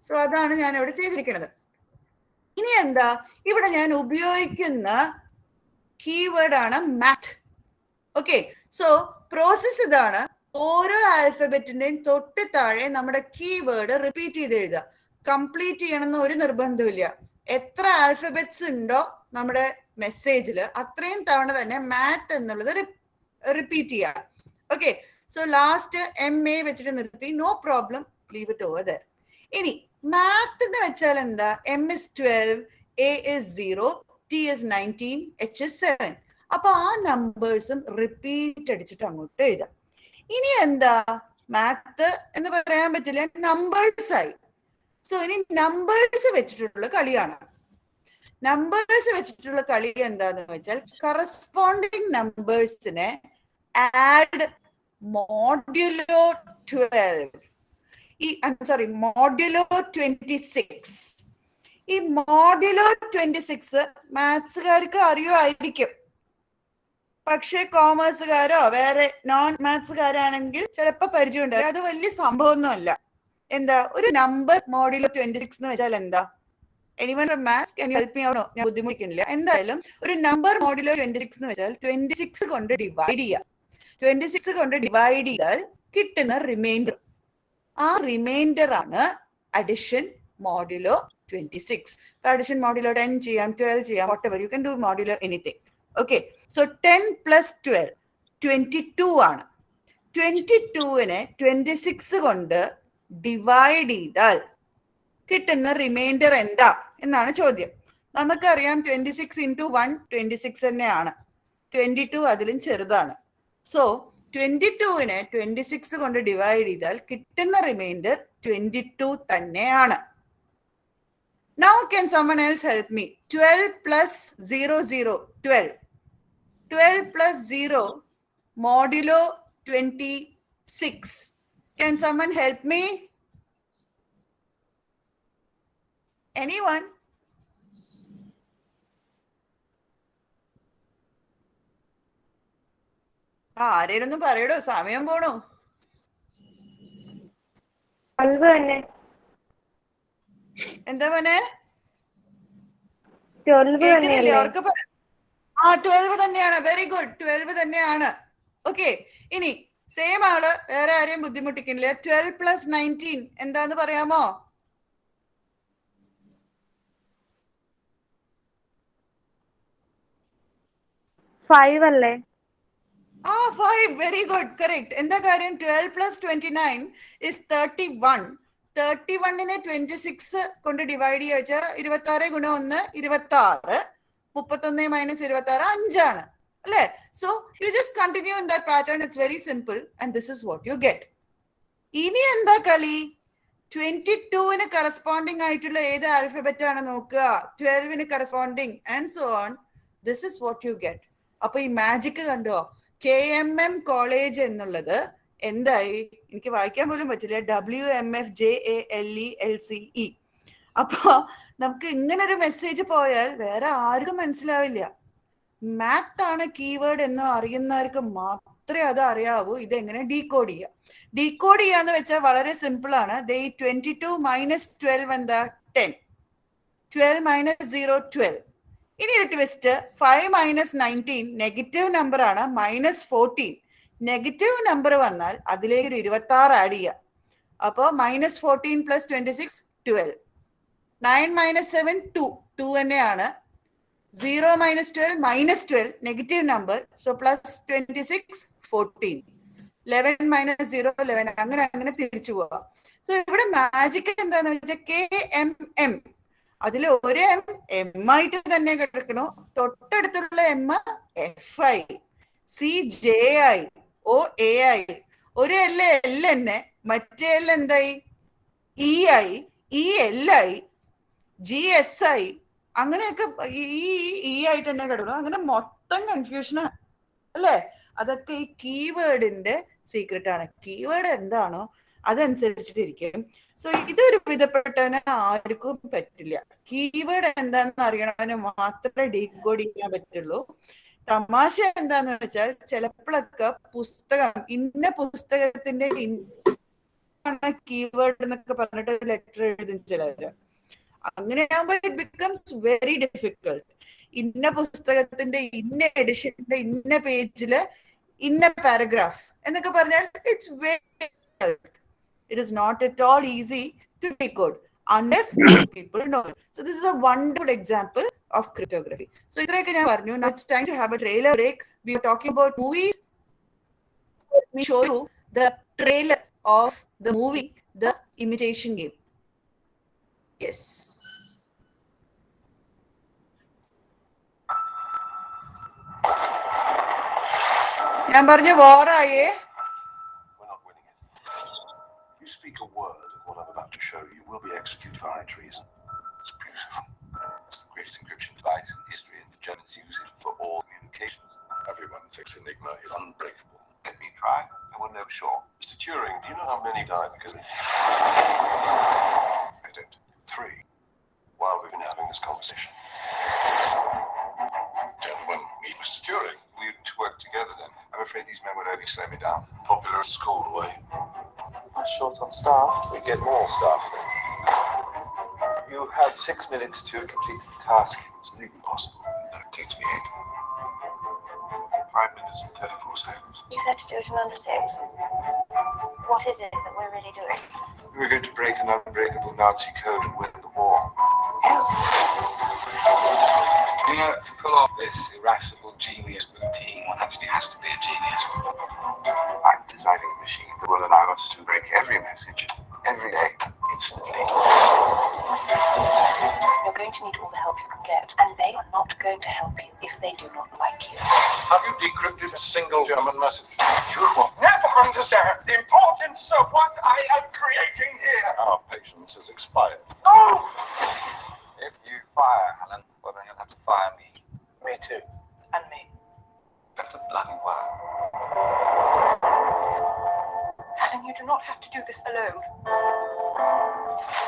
C: So അതാണ് ഞാൻ ഇവിടെ ചെയ്തിരിക്കുന്നത്. ഇനി എന്താ, ഇവിടെ ഞാൻ ഉപയോഗിക്കുന്ന കീവേഡ് ആണ് മാത്ത്. ഓക്കെ, സോ പ്രോസസ് ഇതാണ്. ഓരോ ആൽഫബറ്റിന്റെയും തൊട്ട് താഴെ നമ്മുടെ കീവേഡ് റിപ്പീറ്റ് ചെയ്ത് എഴുതുക. കംപ്ലീറ്റ് ചെയ്യണമെന്ന് ഒരു നിർബന്ധമില്ല. എത്ര ആൽഫബറ്റ്സ് ഉണ്ടോ നമ്മുടെ മെസ്സേജിൽ അത്രയും തവണ തന്നെ മാത്ത് എന്നുള്ളത് റിപ്പീറ്റ് ചെയ്യാം. ഓക്കെ, സോ ലാസ്റ്റ് MA വെച്ചിട്ട് നിർത്തി, no problem, leave it over there. ഇനി മാത്ത് എന്ന് വെച്ചാൽ എന്താ? M is 12, A is 0, T is 19, H is 7. അപ്പൊ ആ നമ്പേഴ്സും റിപ്പീറ്റ് അടിച്ചിട്ട് അങ്ങോട്ട് എഴുതാം. ഇനി എന്താ മാത്ത് എന്ന് പറയാൻ പറ്റില്ല, നമ്പേഴ്സ് ആയി. സോ ഇനി നമ്പേഴ്സ് വെച്ചിട്ടുള്ള കളിയാണ്. നമ്പേഴ്സ് വെച്ചിട്ടുള്ള കളി എന്താന്ന് വെച്ചാൽ കറസ്പോണ്ടിങ് നമ്പേഴ്സിനെ ആഡ് മോഡ്യുലോ 12, മോഡ്യുലോ 26. ഈ മോഡ്യുലോ 26 മാത്സുകാർക്ക് അറിയുമായിരിക്കും, പക്ഷെ കോമേഴ്സുകാരോ വേറെ നോൺ മാത്സുകാരാണെങ്കിൽ ചിലപ്പോൾ പരിചയം ഉണ്ടാവും. അത് വലിയ സംഭവമൊന്നുമല്ല. എന്താ ഒരു നമ്പർ മോഡ്യുലോ 26 എന്ന് വെച്ചാൽ എന്താ? Anyone from maths can you help me out? ഞാൻ ബുദ്ധിമുട്ടിക്കുന്നില്ല. എന്തായാലും ഒരു നമ്പർ മോഡുലോ 26 എന്ന് വെച്ചാൽ 26 കൊണ്ട് ഡിവൈഡ് ചെയ്യാം. 26 കൊണ്ട് ഡിവൈഡ് ചെയ്താൽ കിട്ടുന്ന റിമൈൻഡർ, ആ റിമൈൻഡർ ആണ് അഡിഷൻ മോഡുലോ 26. അഡിഷൻ മോഡുലോ 10 ചെയ്യാം, 12 ചെയ്യാം, what ever you can do modulo anything. Okay, so 10 + 12 22 ആണ്. 22നെ 26 കൊണ്ട് ഡിവൈഡ് ചെയ്താൽ കിട്ടുന്ന റിമൈൻഡർ എന്താ എന്നാണ് ചോദ്യം. നമുക്കറിയാം 26 × 1 26 തന്നെയാണ്, 22 അതിലും ചെറുതാണ്. സോ 22നെ 26 കൊണ്ട് ഡിവൈഡ് ചെയ്താൽ കിട്ടുന്ന റിമൈൻഡർ 22 തന്നെയാണ്. Now can someone else help me? 12 + 0 0 12. 12 + 0 modulo 26. Can someone help me? Anyone? ആരേലൊന്നും പറയടോ, സമയം പോണു.
A: 12 തന്നെ.
C: എന്താ മോനെ?
A: 12
C: കേൾക്കുന്നില്ലേ?
A: തന്നെയല്ലേ?
C: അവർക്ക് 12 തന്നെയാണ്. വെരി ഗുഡ്, 12 തന്നെയാണ്. ഓക്കെ, ഇനി സെയിം ആള് വേറെ ആരെയും ബുദ്ധിമുട്ടിക്കുന്നില്ല. 12 + 19 എന്താന്ന് പറയാമോ?
A: 5 അല്ലേ?
C: 5. Very good, correct. എന്താ കാര്യം? 12 + 29 is 31. 31നെ 26 കൊണ്ട് ഡിവൈഡ് ചെയ്യുക വെച്ചാൽ 26 × 1 26, 31 - 26 5 ആണ് അല്ലേ? So you just continue in that pattern. It's very simple and this is what you get. ഇനി എന്താ കളി? 22ന് കറസ്പോണ്ടിങ് ആയിട്ടുള്ള ഏത് ആൽഫബറ്റ് ആണ് നോക്കുക, 12ന് corresponding and so on. This is what you get. അപ്പൊ ഈ മാജിക് കണ്ടോ? KMM കോളേജ് എന്നുള്ളത് എന്തായി? എനിക്ക് വായിക്കാൻ പോലും പറ്റില്ല. WMFJALELCE. അപ്പൊ നമുക്ക് ഇങ്ങനൊരു മെസ്സേജ് പോയാൽ വേറെ ആർക്കും മനസ്സിലാവില്ല. മാത്ത് ആണ് കീവേഡ് എന്ന് അറിയുന്നവർക്ക് മാത്രമേ അത് അറിയാവൂ. ഇതെങ്ങനെ ഡീകോഡ് ചെയ്യാം. ഡീകോഡ് ചെയ്യാന്ന് വെച്ചാൽ വളരെ സിമ്പിൾ ആണ്. 22 - 12 എന്താ? 10. 12 - 0 12. ഇനി ഒരു ട്വിസ്റ്റ്, 5 - 19 നെഗറ്റീവ് നമ്പർ ആണ്, -14. നെഗറ്റീവ് നമ്പർ വന്നാൽ അതിലേക്ക് ഒരു 26 ആഡ് ചെയ്യാം. അപ്പോ -14 + 26 12. 9 - 7 2. 2 തന്നെയാണ്. 0 - 12 -12 നെഗറ്റീവ് നമ്പർ, സോ +26 14. 11 - 0 11. അങ്ങനെ തിരിച്ചു പോവാം. സോ ഇവിടെ മാജിക് എന്താന്ന് വെച്ചാൽ KMM, അതിൽ ഒരു M ആയിട്ട് തന്നെ കിടക്കണു, തൊട്ടടുത്തുള്ള M FI, CJI, OAI, ഒരു L തന്നെ, മറ്റേ L എന്തായി? EI, ELI, GSI, അങ്ങനെയൊക്കെ ഈ ആയിട്ട് തന്നെ കിടക്കണം. അങ്ങനെ മൊത്തം കൺഫ്യൂഷനാണ് അല്ലേ? അതൊക്കെ ഈ കീവേഡിന്റെ സീക്രട്ട് ആണ്. കീവേഡ് എന്താണോ അതനുസരിച്ചിട്ടിരിക്കും. സോ ഇതൊരു വിധപ്പെട്ടവന് ആർക്കും പറ്റില്ല. കീവേഡ് എന്താണെന്ന് അറിയണവന് മാത്രമേ ഡീകോഡ് ചെയ്യാൻ പറ്റുള്ളൂ. തമാശ എന്താന്ന് വെച്ചാൽ ചിലപ്പോഴൊക്കെ പുസ്തകം, ഇന്ന പുസ്തകത്തിന്റെ കീവേഡ് എന്നൊക്കെ പറഞ്ഞിട്ട് ലെറ്റർ എഴുതും ചിലര്. അങ്ങനെയാകുമ്പോ ഇറ്റ് ബിക്കംസ് വെരി ഡിഫിക്കൾട്ട്. ഇന്ന പുസ്തകത്തിന്റെ ഇന്ന എഡിഷന്റെ ഇന്ന പേജില് ഇന്ന പാരഗ്രാഫ് എന്നൊക്കെ പറഞ്ഞാൽ it's very, it is not at all easy to decode. unless people know it. So this is a wonderful example of cryptography. So now it's time to have a trailer break. We were talking about movies. So let me show you the trailer of the movie, The Imitation Game. Yes. ഞാൻ പറഞ്ഞ വാറായേ.
G: We're not winning it. If you speak a word of what I'm about to show you, will be executed for high treason. It's beautiful. It's the greatest encryption device in history, and the Germans use it for all communications. Everyone thinks Enigma is unbreakable. Let me try. I will know sure. Mr. Turing, do you know how many died because of it? I don't. 3. While we've been having this conversation. Gentlemen, meet Mr. Turing. We work together then. I'm afraid these men would only slow me down. Popular at school, way. I'm short on staff. We get more staff then. You have 6 minutes to complete the task. It's not even possible. No, it takes me 8. 5 minutes and 34 seconds.
H: You said to do it in under 6. What is it that we're really doing?
G: We're going to break an unbreakable Nazi code and win the war. You know, to pull off this irascible genius routine, one actually has to be a genius. I'm designing a machine that will allow us to break every message, every day, instantly.
H: You're going to need all the help you can get, and they are not going to help you if they do not like you.
G: Have you decrypted a single German message? You will never understand the importance of what I am creating here. Our patience has expired. No! If you fire Helen, well then you'll have to fire me. Me too.
H: And me.
G: Better bloody well.
H: Helen, you do not have to do this alone.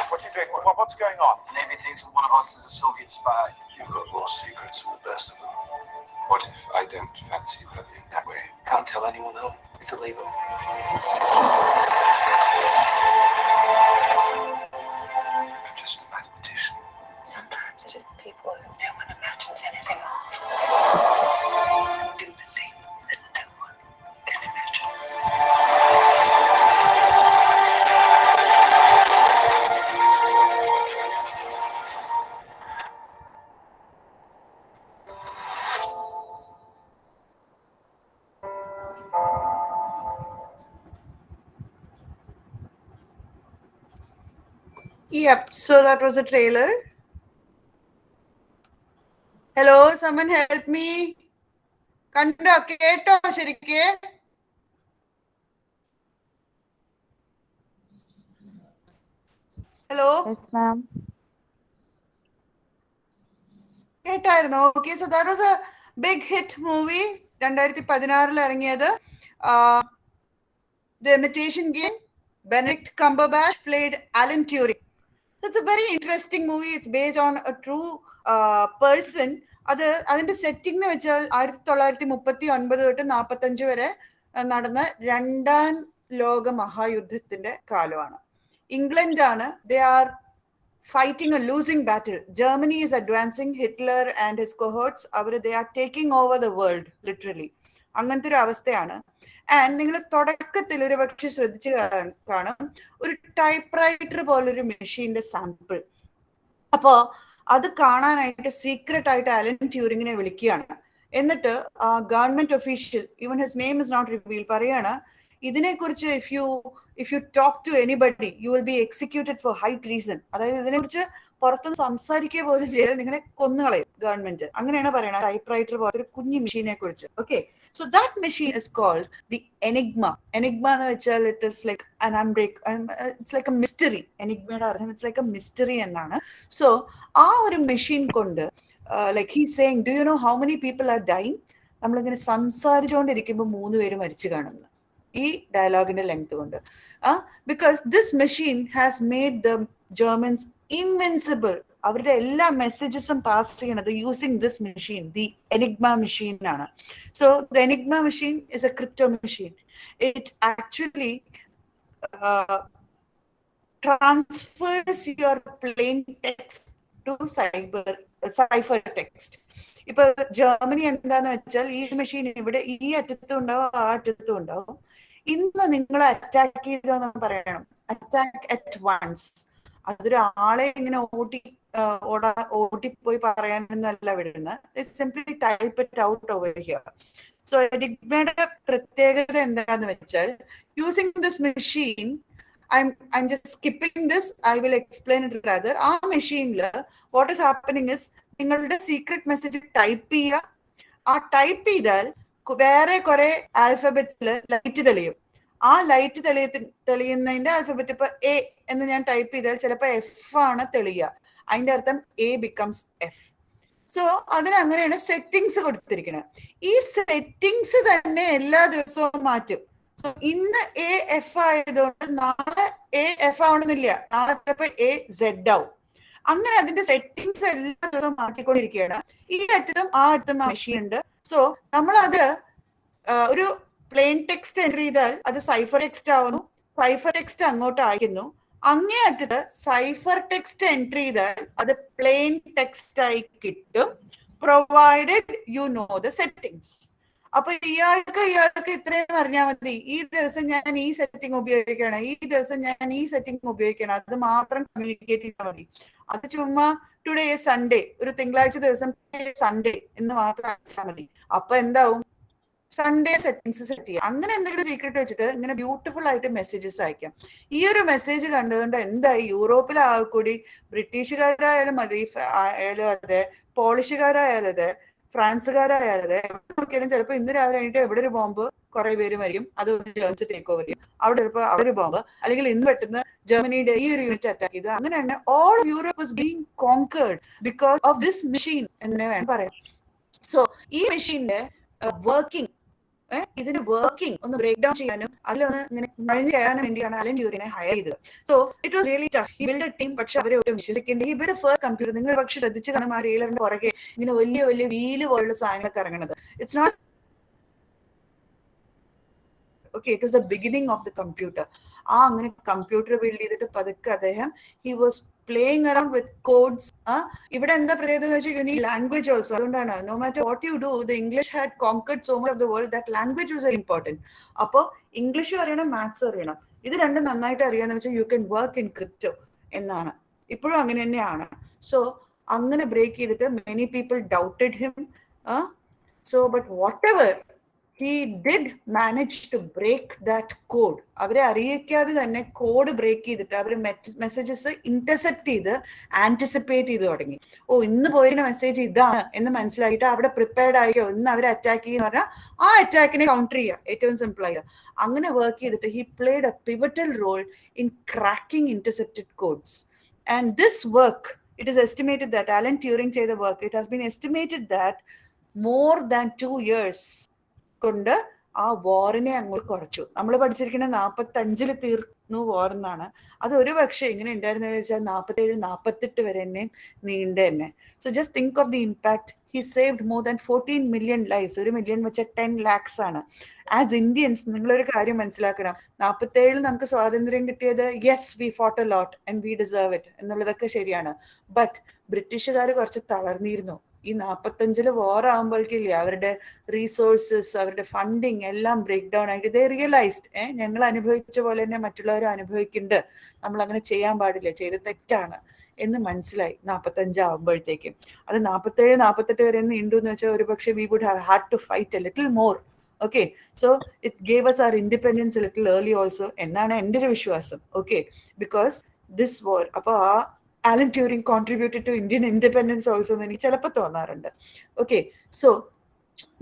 G: What are you doing? What's going on? Navy thinks that one of us is a Soviet spy. You've got more secrets than the best of them. What if I don't fancy you in that way? Can't tell anyone else. It's illegal. I'm just a mathematician.
H: Sometimes it is the people who no one imagines anything of who do the things that no one can imagine.
C: Yep, so that was a trailer. Hello, someone help me. Kanda keto ശരിക്കേ? Hello?
A: Yes, ma'am.
C: കേട്ടായിരുന്നോ? Okay, so that was a big hit movie. 2016 ഇറങ്ങിയത്. The Imitation Game. Benedict Cumberbatch played Alan Turing. So it's a very interesting movie. It's based on a true person. അതിന്റെ setting എന്ന് വെച്ചാൽ 1939 തൊട്ട് 45 വരെ നടന്ന 2ാം ലോക മഹായുദ്ധത്തിന്റെ കാലമാണ്. ഇംഗ്ലണ്ടാണ്. They are fighting a losing battle. Germany is advancing. Hitler and his cohorts, they are taking over the world, literally. അങ്ങനത്തെ ഒരു അവസ്ഥയാണ്. ആൻഡ് നിങ്ങൾ തുടക്കത്തിൽ ഒരു പക്ഷെ ശ്രദ്ധിച്ച് കാണും ഒരു ടൈപ്പ് റൈറ്റർ പോലൊരു മെഷീന്റെ സാമ്പിൾ. അപ്പോ അത് കാണാനായിട്ട് സീക്രട്ട് ആയിട്ട് അലൻ ട്യൂറിങ്ങിനെ വിളിക്കുകയാണ്. എന്നിട്ട് government official, even his name is not reveal, പറയാണ് ഇതിനെക്കുറിച്ച് if you talk to anybody you will be executed for high treason. അതായത് ഇതിനെക്കുറിച്ച് പുറത്തുനിന്ന് സംസാരിക്കുക പോലും ചെയ്താൽ നിങ്ങളെ കൊന്നുകളയും ഗവൺമെന്റ്. അങ്ങനെയാണ് പറയുന്നത് ടൈപ്പ് റൈറ്റർ പോലത്തെ ഒരു കുഞ്ഞു മെഷീനെ കുറിച്ച്. Okay, so that machine is called the Enigma. Enigma എന്ന് വെച്ചാൽ it is like an it's like a mystery. Enigmയുടെ അർത്ഥം it's like a mystery എന്നാണ്. So ആ ഒരു മെഷീൻ കൊണ്ട് like he's saying, do you know how many people are dying? നമ്മളിങ്ങനെ സംസാരിച്ചുകൊണ്ടിരിക്കുമ്പോൾ 3 പേര് മരിച്ചു കാണുന്നു ഈ ഡയലോഗിന്റെ ലെങ്ത് കൊണ്ട്. Because this machine has made the Germans invincible. അവരുടെ എല്ലാ മെസ്സേജസും പാസ് ചെയ്യണത് using this machine, the Enigma machine ആണ്. So the Enigma machine is a crypto machine. It actually transfers your plain text to cipher text. ഇപ്പൊ Germany എന്താന്ന് വെച്ചാൽ ഈ machine ഇവിടെ ഈ അറ്റത്തും ഉണ്ടാവും ആ അറ്റത്തും ഉണ്ടാവും. ഇന്ന് നിങ്ങളെ അറ്റാക്ക് ചെയ്തെന്ന് പറയണം, അറ്റാക്ക് അറ്റ് വൺസ്. അതൊരു ആളെ ഇങ്ങനെ ഓടിപ്പോയി പറയാനൊന്നല്ല വിടുന്നത്. Simply type it out over here. So എനിഗ്മയുടെ പ്രത്യേകത എന്താന്ന് വെച്ചാൽ, using this machine, I'm just skipping this, I will explain it rather. ആ മെഷീനിൽ what is happening is, നിങ്ങളുടെ സീക്രട്ട് മെസ്സേജ് ടൈപ്പ് ചെയ്യുക. ആ ടൈപ്പ് ചെയ്താൽ വേറെ കുറെ ആൽഫബറ്റ്സിൽ ലൈറ്റ് തെളിയും. ആ ലൈറ്റ് തെളിയുന്നതിന്റെ ആൽഫബറ്റ് ഇപ്പൊ എ എന്ന് ഞാൻ ടൈപ്പ് ചെയ്താൽ ചിലപ്പോൾ എഫ് ആണ് തെളിയുക. അതിന്റെ അർത്ഥം എ ബിക്കംസ് എഫ്. സോ അതിനങ്ങനെയാണ് സെറ്റിങ്സ് കൊടുത്തിരിക്കുന്നത്. ഈ സെറ്റിങ്സ് തന്നെ എല്ലാ ദിവസവും മാറ്റും. സോ ഇന്ന് എ എഫ് ആയതുകൊണ്ട് നാളെ എ എഫ് ആവണമെന്നില്ല, നാളെ ചിലപ്പോൾ എ സെഡ് ആവും. അങ്ങനെ അതിന്റെ സെറ്റിങ്സ് എല്ലാ ദിവസവും മാറ്റിക്കൊണ്ടിരിക്കുകയാണ്. ഈ അറ്റത്തും ആ അറ്റത്തും മെഷീൻ ഉണ്ട്. സോ നമ്മളത് ഒരു പ്ലെയിൻ ടെക്സ്റ്റ് എൻ്റർ ചെയ്താൽ അത് സൈഫർ ടെക്സ്റ്റ് ആവുന്നു. സൈഫർ ടെക്സ്റ്റ് അങ്ങോട്ട് അയക്കുന്നു. അങ്ങേ അറ്റത്ത് സൈഫർ ടെക്സ്റ്റ് എൻ്റർ ചെയ്താൽ അത് പ്ലെയിൻ ടെക്സ്റ്റ് ആയി കിട്ടും, provided you know the settings. അപ്പൊ ഇയാൾക്ക് ഇത്രയും അറിഞ്ഞാൽ മതി, ഈ ദിവസം ഞാൻ ഈ സെറ്റിംഗ് ഉപയോഗിക്കണം, ഈ ദിവസം ഞാൻ ഈ സെറ്റിംഗ് ഉപയോഗിക്കണം, അത് മാത്രം കമ്മ്യൂണിക്കേറ്റ് ചെയ്താൽ മതി. അത് ചുമ്മാ ടുഡേ സൺഡേ, ഒരു തിങ്കളാഴ്ച ദിവസം സൺഡേ എന്ന് മാത്രം അയച്ചാൽ മതി. അപ്പൊ എന്താവും, സൺഡേ സെറ്റിംഗ്സ് സെറ്റ് ചെയ്യാം. അങ്ങനെ എന്തെങ്കിലും സീക്രട്ട് വെച്ചിട്ട് ഇങ്ങനെ ബ്യൂട്ടിഫുൾ ആയിട്ട് മെസ്സേജസ് അയക്കാം. ഈ ഒരു മെസ്സേജ് കണ്ടതുകൊണ്ട് എന്തായി, യൂറോപ്പിലെ ആൾക്കൂടി, ബ്രിട്ടീഷുകാരായാലും മതി, ആയാലും അതെ, പോളിഷുകാരായാലും അതെ, ഫ്രാൻസുകാരായാലും അതെ, എവിടെ നോക്കിയാലും ചിലപ്പോൾ ഇന്ന് രാവിലെ കഴിഞ്ഞിട്ട് എവിടെ ഒരു ബോംബ് കുറെ പേര് മരിക്കും, അത് ജേംസ് ടേക്ക് ഓവർ ചെയ്യും. അവിടെ ചിലപ്പോൾ അവിടെ ബോംബ്, അല്ലെങ്കിൽ ഇന്ന് പെട്ടെന്ന് ജർമ്മനിയുടെ ഈ ഒരു യൂണിറ്റ് അറ്റാക്ക് ചെയ്തു. അങ്ങനെ തന്നെ all Europe was being concord because of this machine എന്ന് വേണം പറയാം. സോ ഈ മെഷീന്റെ വർക്കിംഗ്, ഇതിന്റെ വർക്കിംഗ് ഒന്ന് ബ്രേക്ക് ഡൗൺ ചെയ്യാനും അതിലൊന്ന് ഇങ്ങനെ കഴിഞ്ഞു കയറാനും വേണ്ടിയാണ് അലൻ ട്യൂറിങ്ങിനെ ഹയർ ചെയ്തത്. So it was really tough. He build a team, പക്ഷെ അവരെ ഒട്ടും വിശ്വസിക്കേണ്ട. He build first computer. നിങ്ങൾ പക്ഷെ ശ്രദ്ധിച്ചു കാണും ആ റീലറിന്റെ പുറകെ ഇങ്ങനെ വലിയ വലിയ വീല് പോലുള്ള സാധനങ്ങളൊക്കെ ഇറങ്ങുന്നത്. It's not okay, it was the beginning of the computer. ആ അങ്ങനെ കമ്പ്യൂട്ടർ ബിൽഡ് ചെയ്തിട്ട് പതുക്കെ അദ്ദേഹം he was playing around with codes. ഇവിടെ എന്താ പ്രത്യേകത എന്ന് വെച്ചാൽ, യു നീഡ് ലാംഗ്വേജ് ഓൾസോ. അതുകൊണ്ടാണ് no matter what you do, the English had conquered so much of the world that language was very important. അപ്പോൾ ഇംഗ്ലീഷും അറിയണം, മാത്സും അറിയണം. ഇത് രണ്ടും നന്നായിട്ട് അറിയാന്ന് വെച്ചാൽ you can work in crypto എന്നാണ്. ഇപ്പോഴും അങ്ങനെ തന്നെയാണ്. സോ അങ്ങനെ ബ്രേക്ക് ചെയ്തിട്ട് many people doubted him. So but what ever he did manage to break that code. അവരെ അറിയിക്കാതെ തന്നെ കോഡ് ബ്രേക്ക് ചെയ്തിട്ട് അവർ മെസ്സേജസ് ഇന്റർസെപ്റ്റ് ചെയ്ത് ആന്റിസിപ്പേറ്റ് ചെയ്ത് തുടങ്ങി. ഓ, ഇന്ന് പോയിരുന്ന മെസ്സേജ് ഇതാണ് എന്ന് മനസ്സിലായിട്ട് അവിടെ പ്രിപ്പയർഡ് ആയിക്കോ, ഇന്ന് അവരെ അറ്റാക്ക് ചെയ്യുന്ന പറഞ്ഞാൽ ആ അറ്റാക്കിനെ കൗണ്ടർ ചെയ്യുക, ഏറ്റവും സിമ്പിൾ ആയിട്ട്. അങ്ങനെ വർക്ക് ചെയ്തിട്ട് he played a pivotal role in cracking intercepted codes. And this work, it is estimated that Alan Turing ചെയ്ത work, it has been estimated that more than 2 years കൊണ്ട് ആ വാറിനെ അങ്ങോട്ട് കുറച്ചു. നമ്മൾ പഠിച്ചിരിക്കുന്ന 45 തീർന്നു വാർ എന്നാണ്. അത് ഒരു പക്ഷേ ഇങ്ങനെ ഉണ്ടായിരുന്നെന്ന് വെച്ചാൽ 47-48 വരെ തന്നെ നീണ്ട തന്നെ. So just think of the impact. He saved more than 14 million lives. 1 million വെച്ചാൽ 10 lakhs ആണ്. ആസ് ഇന്ത്യൻസ് നിങ്ങളൊരു കാര്യം മനസ്സിലാക്കണം, 47 നമുക്ക് സ്വാതന്ത്ര്യം കിട്ടിയത്, yes we fought a lot and we deserve it എന്നുള്ളതൊക്കെ ശരിയാണ്. ബട്ട് ബ്രിട്ടീഷുകാർ കുറച്ച് തളർന്നിരുന്നു. ഈ 45 വാർ ആകുമ്പോഴേക്കില്ലേ അവരുടെ റീസോഴ്സസ്, അവരുടെ ഫണ്ടിങ് എല്ലാം ബ്രേക്ക് ഡൗൺ ആയിട്ട് ദേ റിയലൈസ്ഡ്, ഞങ്ങൾ അനുഭവിച്ച പോലെ തന്നെ മറ്റുള്ളവർ അനുഭവിക്കുന്നുണ്ട്, നമ്മൾ അങ്ങനെ ചെയ്യാൻ പാടില്ല, ചെയ്ത് തെറ്റാണ് എന്ന് മനസ്സിലായി 45 ആകുമ്പോഴത്തേക്കും. അത് 47-48 വരെ നീണ്ടു എന്ന് വെച്ചാൽ ഒരു പക്ഷേ we would have had to fight a little more. Okay, so it gave us our independence a little early also എന്നാണ് എൻ്റെ ഒരു വിശ്വാസം. ഓക്കെ, ബിക്കോസ് ദിസ് വാർ, അപ്പോൾ ആ Alan Turing contributed to Indian independence also എന്ന് എനിക്ക് ചിലപ്പോൾ തോന്നാറുണ്ട്. Okay, so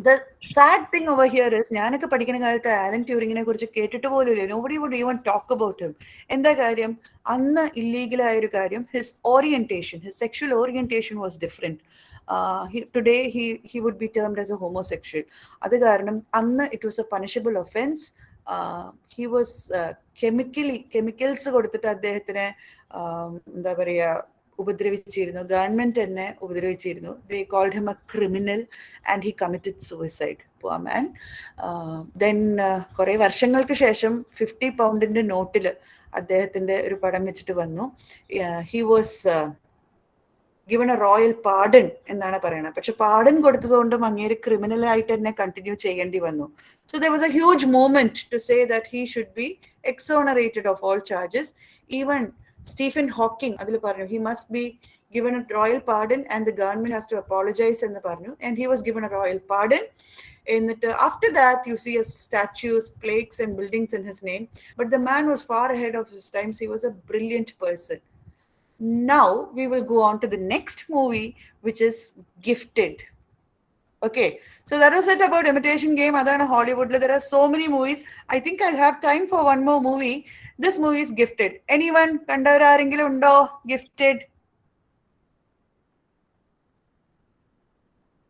C: the sad thing over here is, ഞാനൊക്കെ പഠിക്കുന്ന കാലത്ത് ആലൻ ട്യൂറിങ്ങിനെ കുറിച്ച് കേട്ടിട്ട് പോലും ഇല്ല. Nobody would even talk about him. എന്താ കാര്യം, അന്ന് ഇല്ലീഗലായ ഒരു കാര്യം, his orientation, his sexual orientation was different. Today he would be termed as a homosexual. അത് കാരണം അന്ന് it was A punishable offence. He was chemicals കൊടുത്തിട്ട് അദ്ദേഹത്തിനെ എന്താ പറയുക ഉപദ്രവിച്ചിരുന്നു. ഗവൺമെന്റ് തന്നെ ഉപദ്രവിച്ചിരുന്നു. They called him a criminal and he committed suicide. Poor man. Then കുറെ വർഷങ്ങൾക്ക് ശേഷം 50 പൗണ്ടിന്റെ നോട്ടിൽ അദ്ദേഹത്തിന്റെ ഒരു പടം വെച്ചിട്ട് വന്നു. He was given a royal pardon എന്നാണ് പറയുന്നത്. പക്ഷെ പാർഡൻ കൊടുത്തതുകൊണ്ടും അങ്ങേര് ക്രിമിനൽ ആയിട്ട് തന്നെ കണ്ടിന്യൂ ചെയ്യേണ്ടി വന്നു. So there was a huge movement to say that he should be exonerated of all charges. Even Stephen Hawking അതിൽ പറഞ്ഞു he must be given a royal pardon and the government has to apologize എന്ന് പറഞ്ഞു, and he was given a royal pardon. എന്നിട്ട് after that you see statues, plaques and buildings in his name, but the man was far ahead of his times. He was a brilliant person. Now we will go on to the next movie, which is Gifted. Okay, so that was it about Imitation Game. Adana Hollywood, there are so many movies. I think I'll have time for one more movie. This movie is Gifted. Anyone kandavarengilu undo Gifted?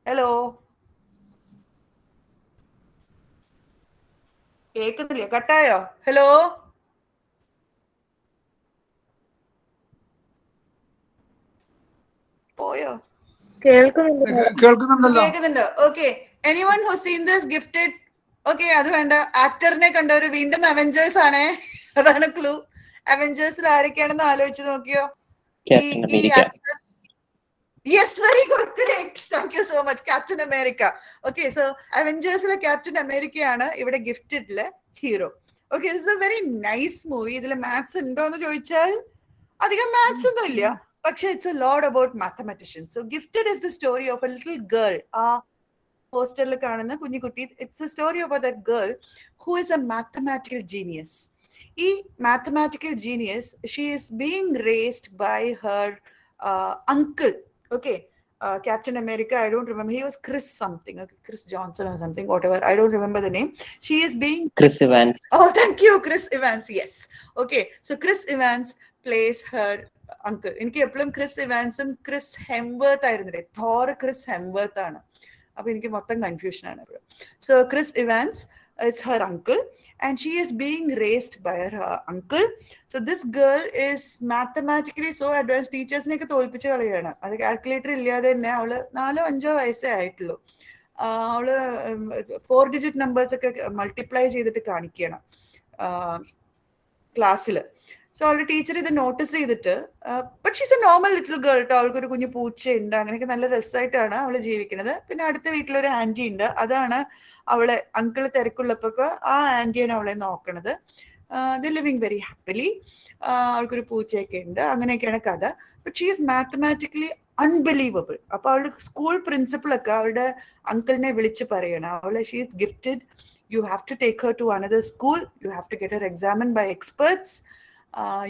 C: Hello. കേൾക്കുന്നില്ല, കട്ടായോ? Hello, പോയോ?
B: കേൾക്കുന്നുണ്ടല്ലോ.
C: കേൾക്കുന്നുണ്ട്. Okay, anyone who seen this Gifted? Okay, അത് വേണ്ട. ആക്ടറിനെ കണ്ടവര് വീണ്ടും Avengers ആണേ. അതാണ് clue. അവെഞ്ചേഴ്സിൽ ആരൊക്കെയാണെന്ന് ആലോചിച്ച് നോക്കിയോ? ഈ actor. Yes, very good, correct. Thank you so much, Captain America. Okay, so അവെഞ്ചേഴ്സിലെ Captain America ആണ് ഇവിടെ ഗിഫ്റ്റഡിലെ hero. Okay, this is a very nice movie. ഇതിൽ മാത്സ് ഉണ്ടോ എന്ന് ചോദിച്ചാൽ അധികം മാത്സ് ഒന്നും ഇല്ല, പക്ഷെ it's a lot about mathematicians. So Gifted is the story of a little girl. ആ പോസ്റ്ററിൽ കാണുന്ന കുഞ്ഞുകുട്ടി, it's a story about that girl who is a mathematical genius. ഈ mathematical genius, she is being raised by her uncle. Okay, Captain America, I don't remember, he was Chris something, okay, Chris Johnson or something, whatever, I don't remember the name. She is being
E: Chris Evans.
C: Oh, thank you, Chris Evans. Yes. Okay, so Chris Evans plays her uncle. എനിക്ക് എപ്പോഴും Chris ഇവാൻസും Chris ഹെംവർത്ത് ആയിരുന്നില്ലേ, Thor Chris ഹെംവർത്ത് ആണ്, അപ്പൊ എനിക്ക് മൊത്തം confusion ആണ് എപ്പോഴും. So Chris Evans is her uncle and she is being raised by her uncle. So this girl is mathematically so advanced. ടീച്ചേഴ്സിനെയൊക്കെ തോൽപ്പിച്ച് കളയാണ്. അത് കാൽക്കുലേറ്റർ ഇല്ലാതെ തന്നെ അവള് 4-5 വയസ്സേ ആയിട്ടുള്ളൂ. അവള് 4 ഡിജിറ്റ് നമ്പേഴ്സ് ഒക്കെ മൾട്ടിപ്ലൈ ചെയ്തിട്ട് കാണിക്കണം ക്ലാസ്സിൽ. സോ അവളുടെ ടീച്ചർ ഇത് നോട്ടീസ് ചെയ്തിട്ട്, but she's A normal little girl കേട്ടോ. അവൾക്കൊരു കുഞ്ഞു പൂച്ചയുണ്ട്, അങ്ങനെയൊക്കെ നല്ല രസമായിട്ടാണ് അവള് ജീവിക്കുന്നത്. പിന്നെ അടുത്ത വീട്ടിലൊരു ആന്റി ഉണ്ട്, അതാണ് അവളെ അങ്കിള് തിരക്കുള്ളപ്പോ ആ ആന്റിയാണ് അവളെ നോക്കണത്. The living very happily. അവൾക്കൊരു പൂച്ചയൊക്കെ ഉണ്ട്, അങ്ങനെയൊക്കെയാണ് കഥ. But she is mathematically unbelievable. അപ്പൊ അവളുടെ സ്കൂൾ പ്രിൻസിപ്പളൊക്കെ അവളുടെ അങ്കിളിനെ വിളിച്ച് പറയണം, അവളെ she is gifted, you have to take her to another school, you have to get her examine by experts,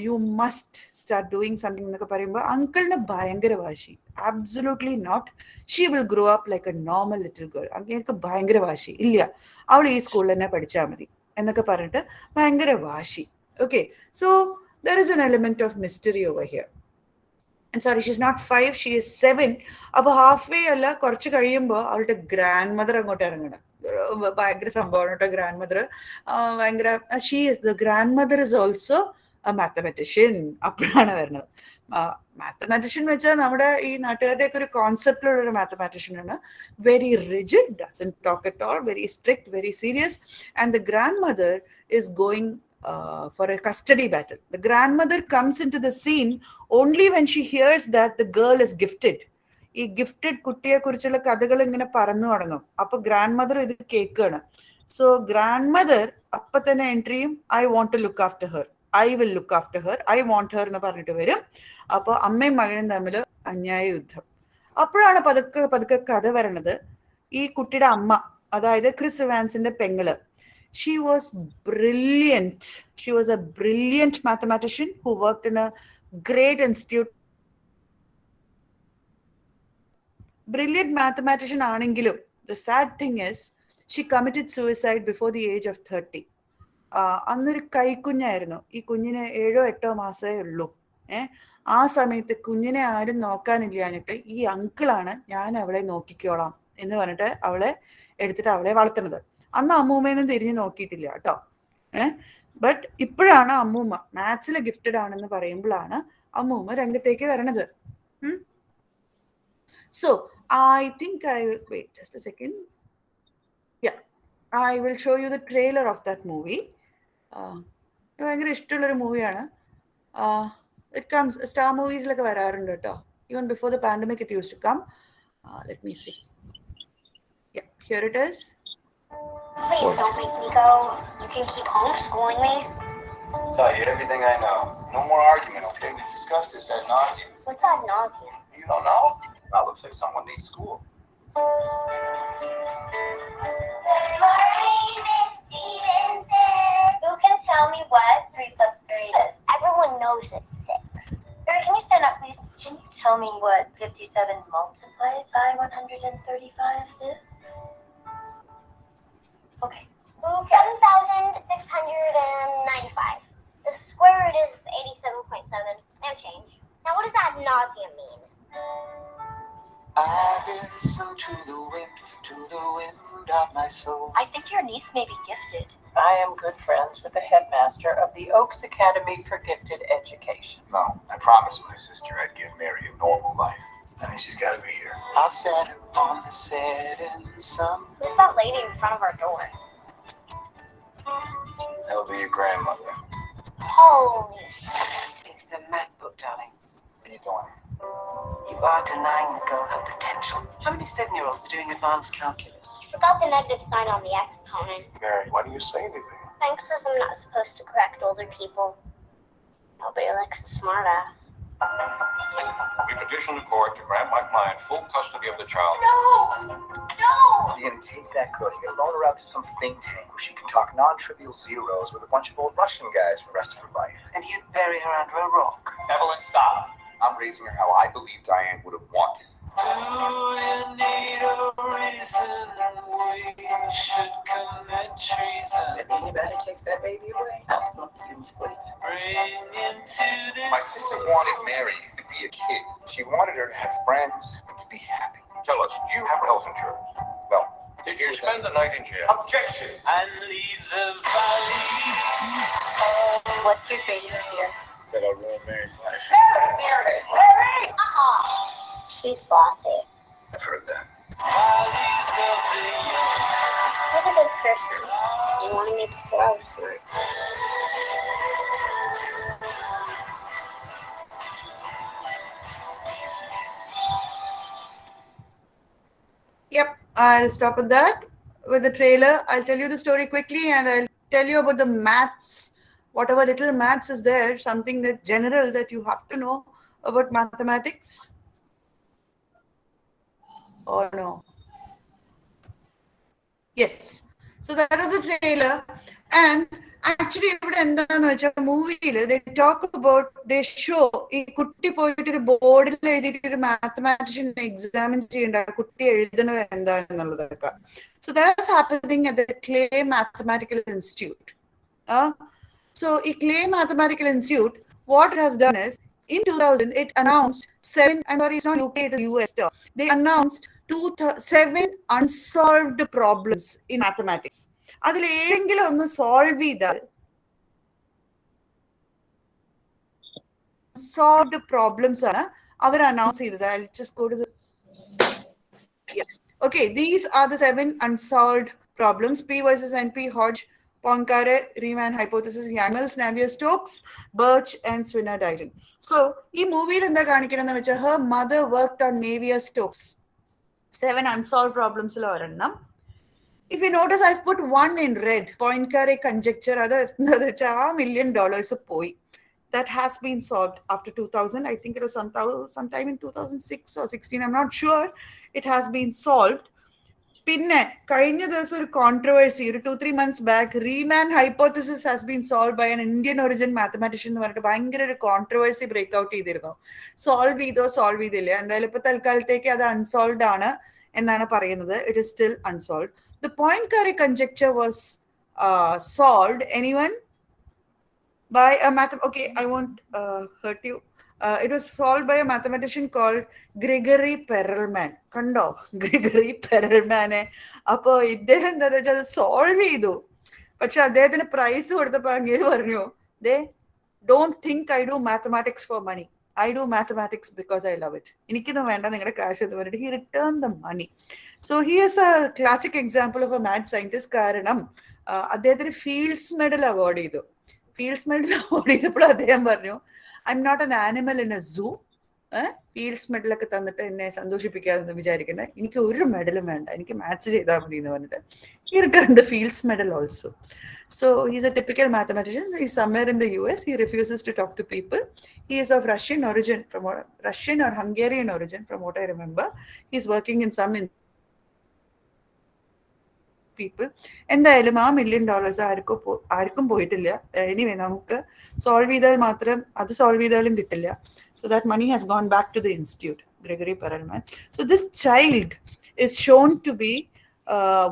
C: you must start doing something എന്നൊക്കെ പറയുമ്പോൾ അങ്കിളിന് ഭയങ്കര വാശി. Absolutely not, she will grow up like a normal little girl. എനിക്ക് ഭയങ്കര വാശി, ഇല്ല അവൾ ഈ സ്കൂളിൽ തന്നെ പഠിച്ചാൽ മതി എന്നൊക്കെ പറഞ്ഞിട്ട് ഭയങ്കര വാശി. Okay, so there is an element of mystery over here. Sorry, she is not 5, she is 7. അപ്പൊ ഹാഫ് വേ അല്ല, കുറച്ച് കഴിയുമ്പോൾ അവളുടെ ഗ്രാൻഡ് മദർ അങ്ങോട്ട് ഇറങ്ങണം. ഭയങ്കര സംഭവമാണ് കേട്ടോ ഗ്രാൻഡ് മദർ. ഭയങ്കര, she is the grandmother is also mathematician. അപ്പോഴാണ് വരുന്നത്. മാത്തമാറ്റീഷ്യൻ വെച്ചാൽ നമ്മുടെ ഈ നാട്ടുകാരുടെ ഒക്കെ ഒരു കോൺസെപ്റ്റിലുള്ള ഒരു മാത്തമാറ്റീഷ്യൻ ആണ്. Very rigid, doesn't talk at all, very strict, very serious. And the grandmother is going for a custody battle. The grandmother comes into the scene only when she hears that the girl is gifted. ഈ gifted കുട്ടിയെ കുറിച്ചുള്ള കഥകൾ ഇങ്ങനെ പറന്നു തുടങ്ങും. അപ്പൊ grand mother ഇത് കേൾക്കുകയാണ്. സോ ഗ്രാൻഡ് മദർ അപ്പൊ തന്നെ എൻട്രിയും, I want to look after her, I will look after her, I want her എന്ന് പറഞ്ഞിട്ട് വരും. അപ്പൊ അമ്മയും മകനും തമ്മിൽ അന്യായ യുദ്ധം. അപ്പോഴാണ് പതുക്കെ പതുക്കെ കഥ വരണത്. ഈ കുട്ടിയുടെ അമ്മ, അതായത് ക്രിസ് ഇവാൻസിന്റെ പെങ്ങള്, she was brilliant. She was a brilliant mathematician who worked in a great institute. Brilliant mathematician aanengilum, the sad thing is she committed suicide before the age of 30. അന്നൊരു കൈക്കുഞ്ഞായിരുന്നു. ഈ കുഞ്ഞിന് 7-8 മാസമേ ഉള്ളൂ. ആ സമയത്ത് കുഞ്ഞിനെ ആരും നോക്കാനില്ലാഞ്ഞിട്ട് ഈ അങ്കിളാണ് ഞാൻ അവളെ നോക്കിക്കോളാം എന്ന് പറഞ്ഞിട്ട് അവളെ എടുത്തിട്ട് അവളെ വളർത്തുന്നത്. അന്ന് അമ്മൂമ്മയൊന്നും തിരിഞ്ഞു നോക്കിയിട്ടില്ല കേട്ടോ. ബട്ട് ഇപ്പോഴാണ് അമ്മൂമ്മ മാത്സിലെ ഗിഫ്റ്റഡ് ആണെന്ന് പറയുമ്പോഴാണ് അമ്മൂമ്മ രംഗത്തേക്ക് വരണത്. So I think I will wait just a second. Yeah, I will show you the trailer of that movie. ഭയങ്കര ഇഷ്ടമുള്ളൊരു മൂവിയാണ്. ഇറ്റ് കംസ് സ്റ്റാർ മൂവീസിലൊക്കെ വരാറുണ്ട് കേട്ടോ. Even before the pandemic it use to come. Let me see. Yeah, here it is.
I: Please don't make me go. You can keep homeschooling me.
G: Tell you everything I know. No more argument, okay? We discussed this ad nauseum.
A: What's ad nauseum?
G: You don't know? That looks like someone needs school.
A: Good morning, Miss Stevenson. Who can tell me what 3 plus 3 is? Everyone knows it's 6. Barry, can you stand up, please? Can you tell me what 57 multiplied by 135 is? Okay. 7,695. The square root is 87.7 and change. Now, what does ad nauseum mean?
H: I listen to the wind of my soul.
A: I think your niece may be gifted.
I: I am good friends with the headmaster of the Oaks Academy for Gifted Education.
G: No, I promised my sister I'd give Mary a normal life. I think she's got to be here.
H: I'll set her on the setting sun.
A: Who's that lady in front of our door?
G: That'll be your grandmother.
A: Holy.
I: It's a MacBook, darling.
G: What are you doing?
I: You are denying the girl her potential. How many 7-year-olds are doing advanced calculus?
A: Forgot the negative sign on the exponent.
G: Mary, why do you say anything?
A: Frank says I'm not supposed to correct older people. Nobody likes a smartass.
G: We petition the court to grant my client full custody of the child.
A: No! No!
J: You're gonna take that girl, you're gonna loan her out to some think tank where she can talk non-trivial zeros with a bunch of old Russian guys for the rest of her life.
I: And you'd bury her under a rock.
G: Evelyn, stop. I'm raising her how I believe Diane would have wanted.
K: Do you need a reason we should commit treason?
I: If anybody takes that baby away, I'll smoke you in your sleep.
K: Bring into this
G: My sister wanted Mary to be a kid. She wanted her to have friends and to be happy. Tell us, do you have health insurance? Well, did you spend the night in jail? Objection!
K: and leads of valleys.
A: What's your greatest fear?
G: That I'll ruin Mary's life.
I: Mary!
A: She's bossy.
G: I've heard that.
K: Valleys of the young.
A: Who's a good person? You wanted me before I was smart.
C: Yep, I'll stop at that with the trailer. I'll tell you the story quickly and I'll tell you about the maths, whatever little maths is there, something that general that you have to know about mathematics. Or no? Yes. So that was a trailer. And actually, movie, they talk about, they show a kutti poyittu board il edittu mathematician examine cheyanda kutti ezhudana endha ennalladakka. So that is happening at the Clay Mathematical Institute. So a Clay Mathematical Institute, what it has done is, in 2000, it announced 7, I'm sorry, it's not UK, it is US. They announced 7 unsolved problems in mathematics. അതിൽ ഏതെങ്കിലും ഒന്ന് solve ചെയ്താൽ solved problems ആണ് അവർ announce ചെയ്തത്. I'll just go to the okay, these are the 7 unsolved problems. P versus NP, Hodge, Poincare, Riemann hypothesis, Yang-Mills, Navier-Stokes, Birch, and Swinner-Dayton. So, ഈ മൂവിയിൽ എന്താ കാണിക്കണമെന്ന് വെച്ചാൽ her mother worked on Navier-Stokes. 7 unsolved problems ൽ ഒരെണ്ണം. If you notice, I've put 1 in red. Poincare conjecture, $1 million poi. That has been solved after 2000. I think it was sometime in 2006 or 16. I'm not sure. It has been solved. Pinne, there's a controversy. 2-3 months back, Riemann hypothesis has been solved by an Indian origin mathematician. A controversy breakout. Solve either. And the unsolved. It is still unsolved. The Poincare conjecture was solved. Anyone? By a okay, I won't hurt you. It was solved by a mathematician called Gregory Perelman. Kando, Gregory Perelman. Appo iddeham endha solve cheyidu. Pakshe അദ്ദേഹത്തിന് price കൊടുത്തപ്പോൾ അങ്ങേര് പറഞ്ഞു, they don't think I do mathematics for money. I do mathematics because I love it. Inikku venda ningade cash ennu പറഞ്ഞിട്ട് he returned the money. So he is a classic example of a mad scientist. കാരണം അദ്ദേഹത്തിന് fields medal award ചെയ്തു. Fields medal award ചെയ്തപ്പോൾ അദ്ദേഹം പറഞ്ഞു, I'm not an animal in a zoo. Fields മെഡലൊക്കെ തന്നിട്ട് എന്നെ സന്തോഷിപ്പിക്കാതെന്ന് വിചാരിക്കണ്ടേ. എനിക്ക് ഒരു മെഡലും വേണ്ട, എനിക്ക് മാത്സ് ചെയ്താൽ മതി എന്ന് പറഞ്ഞിട്ട് he returned the Fields Medal also. So he's a typical mathematician. He's somewhere in the US. He refuses to talk to people. He is of Russian origin, Russian or Hungarian origin, from what I remember. He's working in some people. എന്തായാലും ആ $1 million ആർക്കും പോയിട്ടില്ല. Anyway നമുക്ക് solve ചെയ്താൽ മാത്രം അത് solve ചെയ്താലും കിട്ടില്ല. So that money has gone back to the institute, Gregory Perelman. So this child is shown to be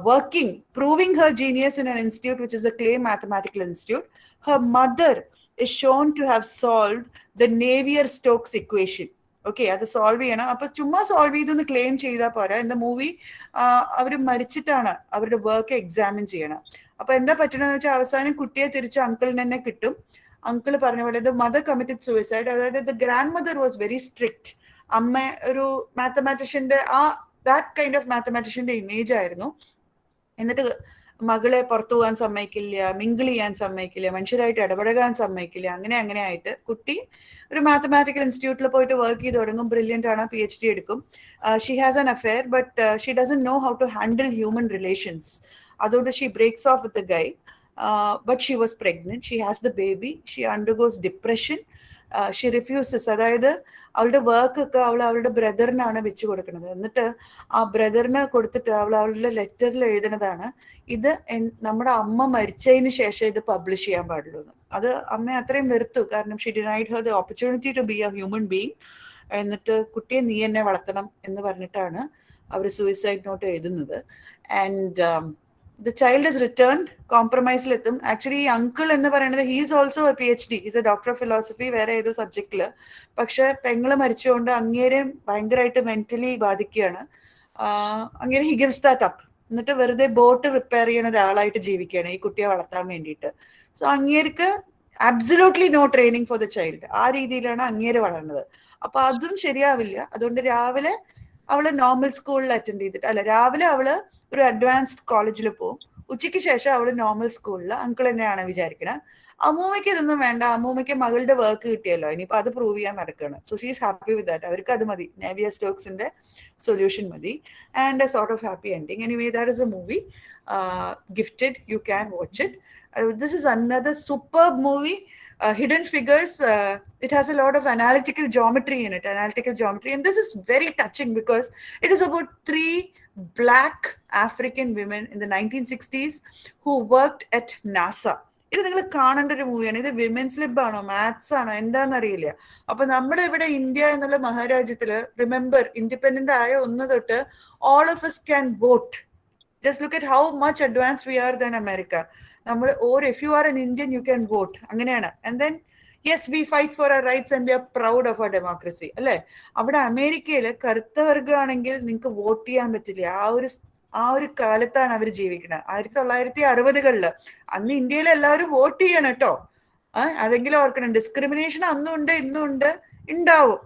C: working, proving her genius in an institute which is the Clay Mathematical Institute. Her mother is shown to have solved the Navier-Stokes equation. Okay, അത് solve ചെയ്യണം. അപ്പൊ ചുമ്മാ solve ചെയ്തെന്ന് claim ചെയ്താൽ പോരാ. In the movie അവർ മരിച്ചിട്ടാണ് അവരുടെ work examine ചെയ്യണം. അപ്പൊ എന്താ പറ്റണമെന്ന് വെച്ചാൽ അവസാനം കുട്ടിയെ തിരിച്ച് അങ്കിളിന് തന്നെ കിട്ടും. അങ്കിൾ പറഞ്ഞ പോലെ ദ മദർ കമ്മിറ്റഡ് സൂയിസൈഡ്. അതായത് the grand mother was very strict. അമ്മ ഒരു മാത്തമാറ്റീഷ്യന്റെ ദാറ്റ് കൈൻഡ് ഓഫ് മാത്തമാറ്റീഷ്യന്റെ ഇമേജ് ആയിരുന്നു. എന്നിട്ട് മകളെ പുറത്തു പോകാൻ സമ്മതിക്കില്ല, മിങ്കിൾ ചെയ്യാൻ സമ്മതിക്കില്ല, മനുഷ്യരായിട്ട് ഇടപെടാൻ സമ്മതിക്കില്ല. അങ്ങനെ ആയിട്ട് കുട്ടി ഒരു മാത്തമാറ്റിക്കൽ ഇൻസ്റ്റിറ്റ്യൂട്ടിൽ പോയിട്ട് വർക്ക് ചെയ്ത് തുടങ്ങും. ബ്രില്യൻ്റ് ആണ്, PhD എടുക്കും. She has an affair, but she doesn't know how to handle human relations. അതുകൊണ്ട് she breaks off with the guy. But she was pregnant. She has the baby. She undergoes depression. She refuses. അതായത് അവളുടെ work ഒക്കെ അവളുടെ ബ്രദറിനാണ് വെച്ച് കൊടുക്കുന്നത്. എന്നിട്ട് ആ ബ്രദറിന് കൊടുത്തിട്ട് അവളുടെ ലെറ്ററിൽ എഴുതുന്നതാണ്, ഇത് നമ്മുടെ അമ്മ മരിച്ചതിന് ശേഷം ഇത് പബ്ലിഷ് ചെയ്യാൻ പാടുള്ളൂ എന്ന്. അത് അമ്മ അത്രയും വെറുത്തു. കാരണം she denied her the opportunity to be a human being. എന്നിട്ട് കുട്ടിയെ നീ എന്നെ വളർത്തണം എന്ന് പറഞ്ഞിട്ടാണ് അവർ സൂയിസൈഡ് നോട്ട് എഴുതുന്നത്. And the child is returned, കോംപ്രമൈസിലെത്തും. ആക്ച്വലി ഈ അങ്കിൾ എന്ന് പറയുന്നത് he's also a PhD, he's a doctor of philosophy വേറെ ഏതോ സബ്ജക്റ്റില്. പക്ഷെ പെങ്ങള് മരിച്ചുകൊണ്ട് അങ്ങേരെയും ഭയങ്കരമായിട്ട് മെന്റലി ബാധിക്കുകയാണ്. അങ്ങനെ ഹി ഗിവ്സ് ദാറ്റ് അപ്പ്. എന്നിട്ട് വെറുതെ ബോട്ട് റിപ്പയർ ചെയ്യുന്ന ഒരാളായിട്ട് ജീവിക്കുകയാണ് ഈ കുട്ടിയെ വളർത്താൻ വേണ്ടിയിട്ട്. സോ അങ്ങേർക്ക് absolutely no training for the child. ആ രീതിയിലാണ് അങ്ങേര് വളർന്നത്. അപ്പൊ അതും ശരിയാവില്ല. അതുകൊണ്ട് രാവിലെ അവള് നോർമൽ സ്കൂളിൽ അറ്റൻഡ് ചെയ്തിട്ട്, അല്ല, രാവിലെ അവള് ഒരു അഡ്വാൻസ്ഡ് കോളേജിൽ പോകും. ഉച്ചയ്ക്ക് ശേഷം അവള് നോർമൽ സ്കൂളിൽ. അങ്കിൾ തന്നെയാണ് വിചാരിക്കണത്. അമ്മൂമ്മയ്ക്ക് ഇതൊന്നും വേണ്ട, അമ്മൂമ്മയ്ക്ക് മകളുടെ വർക്ക് കിട്ടിയല്ലോ, ഇനിയിപ്പോ അത് പ്രൂവ് ചെയ്യാൻ നടക്കുകയാണ്. So she is happy with that. അവർക്ക് അത് മതി, Navier-Stokesന്റെ സൊല്യൂഷൻ മതി. And A sort of happy ending. Anyway, that is A movie, Gifted. You can watch it. This is another superb movie. Hidden Figures. It has a lot of analytical geometry in it, and this is very touching because it is about 3 Black African women in the 1960s who worked at NASA. ഇത് നിങ്ങൾ കാണേണ്ട ഒരു മൂവിയാണ്. ഇത് women's lip ആണോ maths ആണോ എന്താണെന്ന് അറിയില്ല. അപ്പൊ നമ്മുടെ ഇവിടെ ഇന്ത്യ എന്നുള്ള മഹാരാജ്യത്തില്, റിമെമ്പർ, ഇൻഡിപെൻഡന്റ് ആയ ഒന്ന് തൊട്ട് all of us can vote. Just look at how much advanced we are than America. നമ്മൾ, or if you are an Indian, you can vote. അങ്ങനെയാണ്. And then yes, we fight for our rights and we are proud of our democracy. അല്ലെ? അവിടെ അമേരിക്കയിൽ കറുത്ത വർഗ്ഗമാണെങ്കിൽ നിങ്ങൾക്ക് vote ചെയ്യാൻ പറ്റില്ല. ആ ഒരു കാലത്താണ് അവർ ജീവിക്കുന്നത്. 1960-കളില്. അന്ന് ഇന്ത്യയിൽ എല്ലാവരും വോട്ട് ചെയ്യണം കേട്ടോ. അതെങ്കിലും ഓർക്കണം. ഡിസ്ക്രിമിനേഷൻ അന്നും ഉണ്ട്, ഇന്നും ഉണ്ട്, ഉണ്ടാവും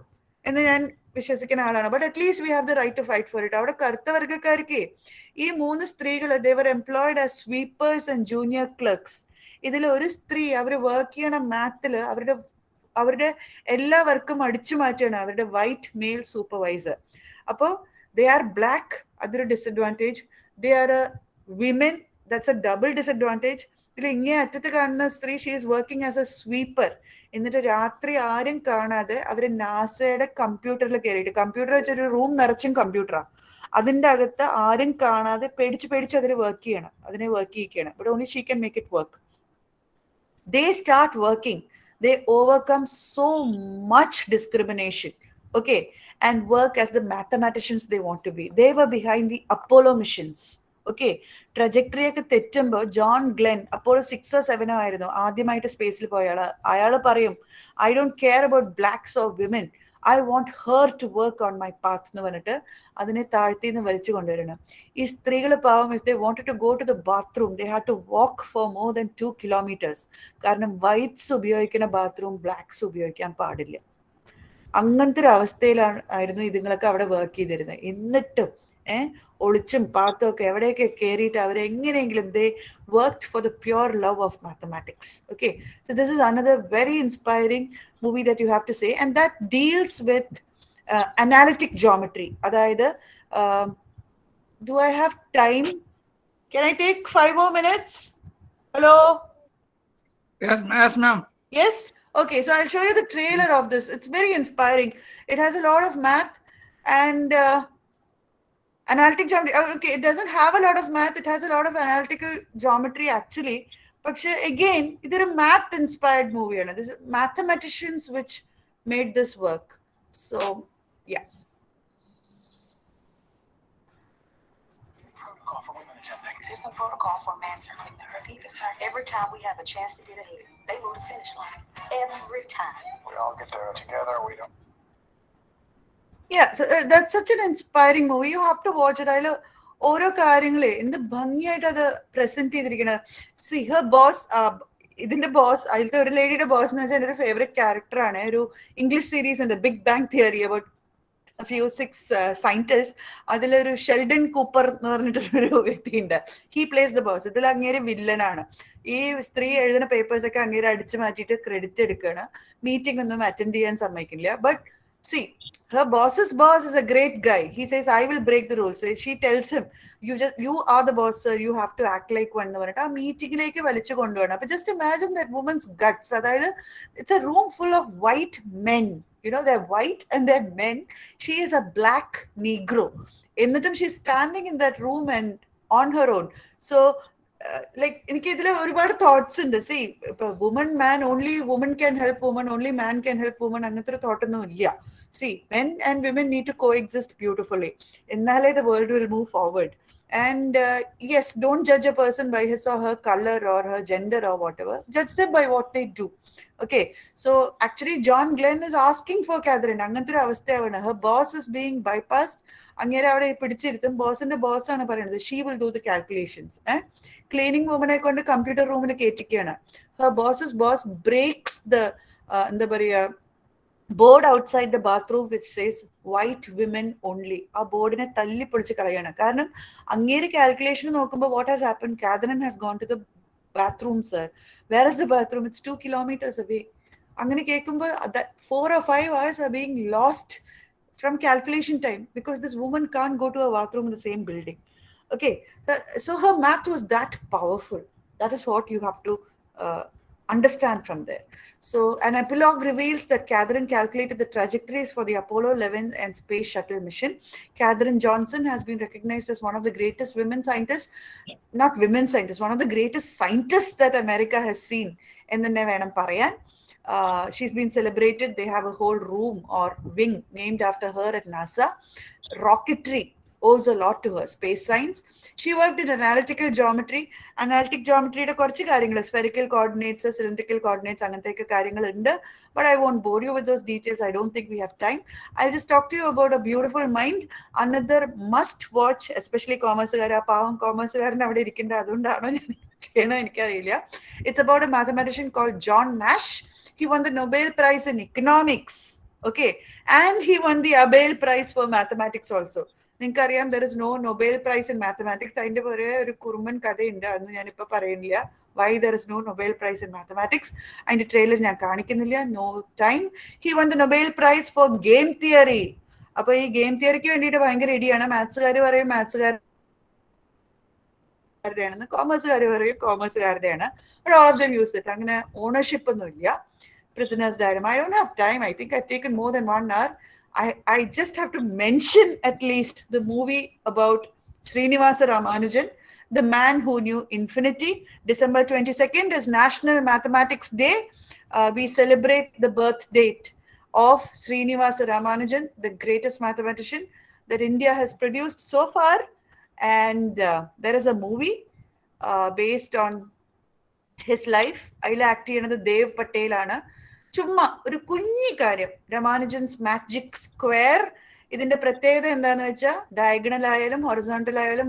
C: എന്ന് ഞാൻ വിശ്വസിക്കുന്ന ആളാണ്. But at least we have the right to fight for it. അവിടെ കറുത്ത വർഗ്ഗക്കാർക്ക് ഈ 3 സ്ത്രീകൾ they were employed as sweepers and junior clerks. ഇതിൽ ഒരു സ്ത്രീ അവർ വർക്ക് ചെയ്യണ മാത്തില് അവരുടെ എല്ലാ വർക്കും അടിച്ചു മാറ്റുകയാണ് അവരുടെ വൈറ്റ് മെയിൽ സൂപ്പർവൈസർ. അപ്പോൾ they are black, അതൊരു disadvantage. they are a women, that's a double disadvantage. ഇതിൽ ഇങ്ങേ അറ്റത്ത് കാണുന്ന സ്ത്രീ, she is working as A sweeper. എന്നിട്ട് രാത്രി ആരും കാണാതെ അവര് നാസയുടെ കമ്പ്യൂട്ടറിൽ കയറിയിട്ട്, കമ്പ്യൂട്ടർ വെച്ചൊരു റൂം നിറച്ചും കമ്പ്യൂട്ടറാ, അതിന്റെ അകത്ത് ആരും കാണാതെ പേടിച്ച് അതിൽ വർക്ക് ചെയ്യിക്കുകയാണ്. But only she can make it work. They start working. They overcome so much discrimination, okay, and work as the mathematicians they want to be. They were behind the Apollo missions. Okay, trajectory ഒക്കെ തെറ്റുമ്പോൾ John Glenn, Apollo 6 or 7 ആയിരുന്നു ആദ്യമായിട്ട് സ്പേസിൽ പോയ ആള്, അയാൾ പറയും, I don't care about blacks or women, I want her to work on my path എന്ന് പറഞ്ഞിട്ട് അതിനെ താഴ്ത്തിന്ന് വലിച്ചു കൊണ്ടുവരണം. ഈ സ്ത്രീകൾ പാവം, if they wanted to go to the bathroom they had to walk for more than 2 kilometers. കാരണം വൈറ്റ്സ് ഉപയോഗിക്കുന്ന ബാത്റൂം ബ്ലാക്സ് ഉപയോഗിക്കാൻ പാടില്ല. അങ്ങനത്തെ ഒരു അവസ്ഥയിലായിരുന്നു ഇതുങ്ങളൊക്കെ അവിടെ വർക്ക് ചെയ്തിരുന്നത്. എന്നിട്ടും ഒളിച്ചും പാത്തും ഒക്കെ എവിടെയൊക്കെ കയറിയിട്ട് അവരെങ്ങനെയെങ്കിലും they worked for the pure love of mathematics. Okay, so this is another very inspiring movie that you have to say, and that deals with analytic geometry. അതായത് do I have time? Can I take 5 more minutes? Hello?
B: Yes, yes, ma'am.
C: Yes? Okay, so I'll show you the trailer of this. It's very inspiring. It has a lot of math and analytic geometry. Okay, it doesn't have a lot of math. It has a lot of analytical geometry actually. But again, it's a math-inspired movie. This is mathematicians which made this work. So, yeah.
I: Protocol for women jumping. There's no protocol for a man circling the earth either, sir. Every time we have a chance to get ahead, they move the finish line. Every time.
J: We all get there together. We don't.
C: Yeah, so that's such an inspiring movie. You have to watch it. അതിൽ ഓരോ കാര്യങ്ങളെ എന്ത് ഭംഗിയായിട്ട് അത് present ചെയ്തിരിക്കുന്നത്. C Har boss, ഇതിന്റെ boss, അതിലത്തെ ഒരു ലേഡിയുടെ ബോസ് എന്ന് വെച്ചാൽ എൻ്റെ ഒരു ഫേവറേറ്റ് ക്യാരക്ടറാണ്. ഒരു ഇംഗ്ലീഷ് സീരീസ് ഉണ്ട്, Big Bang Theory, about six scientists. അതിലൊരു ഷെൽഡൻ കൂപ്പർ എന്ന് പറഞ്ഞിട്ടൊരു വ്യക്തിയുണ്ട്. He plays the boss. ഇതിൽ അങ്ങേര് വില്ലനാണ്. ഈ സ്ത്രീ എഴുതുന്ന പേപ്പേഴ്സ് ഒക്കെ അങ്ങേര് അടിച്ചു മാറ്റിയിട്ട് ക്രെഡിറ്റ് എടുക്കുകയാണ്. മീറ്റിംഗ് ഒന്നും അറ്റൻഡ് ചെയ്യാൻ സമ്മതിക്കില്ല. But see, her boss's boss is a great guy. He says, I will break the rules. She tells him, you are the boss, sir. You have to act like one. ആ മീറ്റിംഗിലേക്ക് വലിച്ചു കൊണ്ടുപോകണം. അപ്പൊ just imagine that woman's guts. അതായത് it's a room full of white men. You know, they're white and they're men. She is a black Negro. എന്നിട്ടും she's standing in that room and on her own. So, like, എനിക്ക് ഇതിൽ ഒരുപാട് thoughts ഉണ്ട്. See, ഇപ്പൊ woman man, only woman can help woman, only man can help woman, അങ്ങനത്തെ ഒരു തോട്ടൊന്നും ഇല്ല. See, men and women need to coexist beautifully. എന്നാലേ the world will move forward. And yes, don't judge a person by his or her color or her gender or whatever. Judge them by what they do. Okay, so actually John Glenn is asking for Catherine. അങ്ങനത്തെ ഒരു അവസ്ഥയാണ്. Her boss is being bypassed. അങ്ങേരെ അവിടെ പിടിച്ചിരുത്തും. ബോസിന്റെ boss ആണ് പറയുന്നത്, she will do the calculations. Cleaning വുമനെ കൊണ്ട് കമ്പ്യൂട്ടർ റൂമിൽ കയറ്റിക്കുകയാണ്. Her boss's boss breaks the എന്താ പറയുക, board outside the bathroom which says white women only. ആ ബോർഡിനെ തല്ലി പൊളിച്ച് കളയാണ്. കാരണം അങ്ങേര് കാൽക്കുലേഷൻ നോക്കുമ്പോൾ what has happen, Catherine has gone to the bathroom, sir. Where is the bathroom? It's 2 kilometers away. അങ്ങനെ കേൾക്കുമ്പോൾ 4 or 5 hours are being lost from calculation time because this woman can't go to a bathroom in the same building. Okay, so her math was that powerful. That is what you have to understand from there. So an epilogue reveals that Katherine calculated the trajectories for the Apollo 11 and space shuttle mission. Katherine Johnson has been recognized as one of the greatest women scientists, not women scientists, one of the greatest scientists that America has seen. And then Nevanam Parayan. She's been celebrated. They have a whole room or wing named after her at NASA. Rocketry owes a lot to her. Space science. She worked in analytical geometry. Analytic geometry യുടെ കുറച്ച് കാര്യങ്ങൾ, spherical coordinates, cylindrical coordinates, അങ്ങനത്തെയൊക്കെ കാര്യങ്ങളുണ്ട്. But I won't bore you with those details. I don't think we have time. I'll just talk to you about A Beautiful Mind. Another must watch, especially കോമേഴ്സുകാർ. ആ പാവം കോമേഴ്സുകാരൻ അവിടെ ഇരിക്കേണ്ട, അതുകൊണ്ടാണോ ഞാൻ ചെയ്യണോ എനിക്കറിയില്ല. It's about a mathematician called John Nash. He won the Nobel Prize in Economics. Okay. And he won the Abel Prize for Mathematics also. നിങ്ങൾക്കറിയാം, there is no Nobel prize in mathematics. അതിന്റെ പോലെ ഒരു കുറുമ്പൻ കഥയുണ്ട്, അതൊന്നും ഞാനിപ്പോൾ പറയുന്നില്ല. Why there is no Nobel prize in mathematics, അതിന്റെ ട്രെയിലർ ഞാൻ കാണിക്കുന്നില്ല, no time. He won the Nobel prize for game theory. അപ്പൊ ഈ ഗെയിം തിയറിക്ക് വേണ്ടിയിട്ട് ഭയങ്കര ഇടിയാണ്. മാത്സുകാർ പറയും മാത്സുകാരുടെയാണെന്ന്, കോമേഴ്സുകാർ പറയും കോമേഴ്സുകാരുടെയാണ്. But all of them use it. അങ്ങനെ ഓണർഷിപ്പ് ഒന്നും ഇല്ല. Prisoner's Diary. I don't have time. I think I've taken more than 1 hour. I just have to mention at least the movie about Srinivasa Ramanujan, The Man Who Knew Infinity. December 22nd is National Mathematics Day. We celebrate the birth date of Srinivasa Ramanujan, the greatest mathematician that India has produced so far. And there is a movie based on his life. I'll act ചെയ്യുന്നത് ദേവ് പട്ടേൽ ആണ്. ചുമ്മാ ഒരു കുഞ്ഞി കാര്യം, രമാനുജൻസ് magic square. ഇതിന്റെ പ്രത്യേകത എന്താന്ന് വെച്ചാൽ, ഡയഗണൽ ആയാലും ഹൊറിസോണ്ടൽ ആയാലും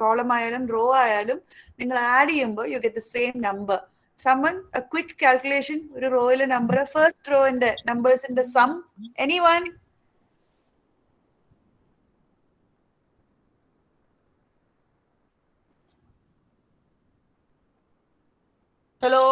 C: കോളം ആയാലും റോ ആയാലും നിങ്ങൾ ആഡ് ചെയ്യുമ്പോൾ you get the same number. Someone a quick calculation. ഒരു റോയിലെ നമ്പർ, ഫസ്റ്റ് റോയിന്റെ നമ്പേഴ്സിന്റെ sum. Anyone? Hello?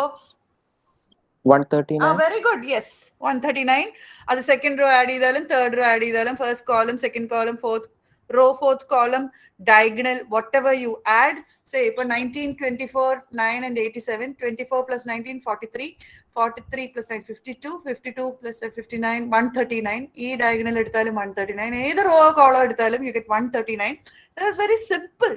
L: 139.
C: Very good. Yes, 139. The second row add ചെയ്താലും third row add ചെയ്താലും first column, second column, fourth row, fourth column, diagonal, whatever you add. Say for 19, 24, 9 and 87, 24 plus 19, 43, 43 plus 9, 52, 52 plus 59, 139. E diagonal എടുത്താലും 139. Either row or column എടുത്താലും you get 139. That's very simple,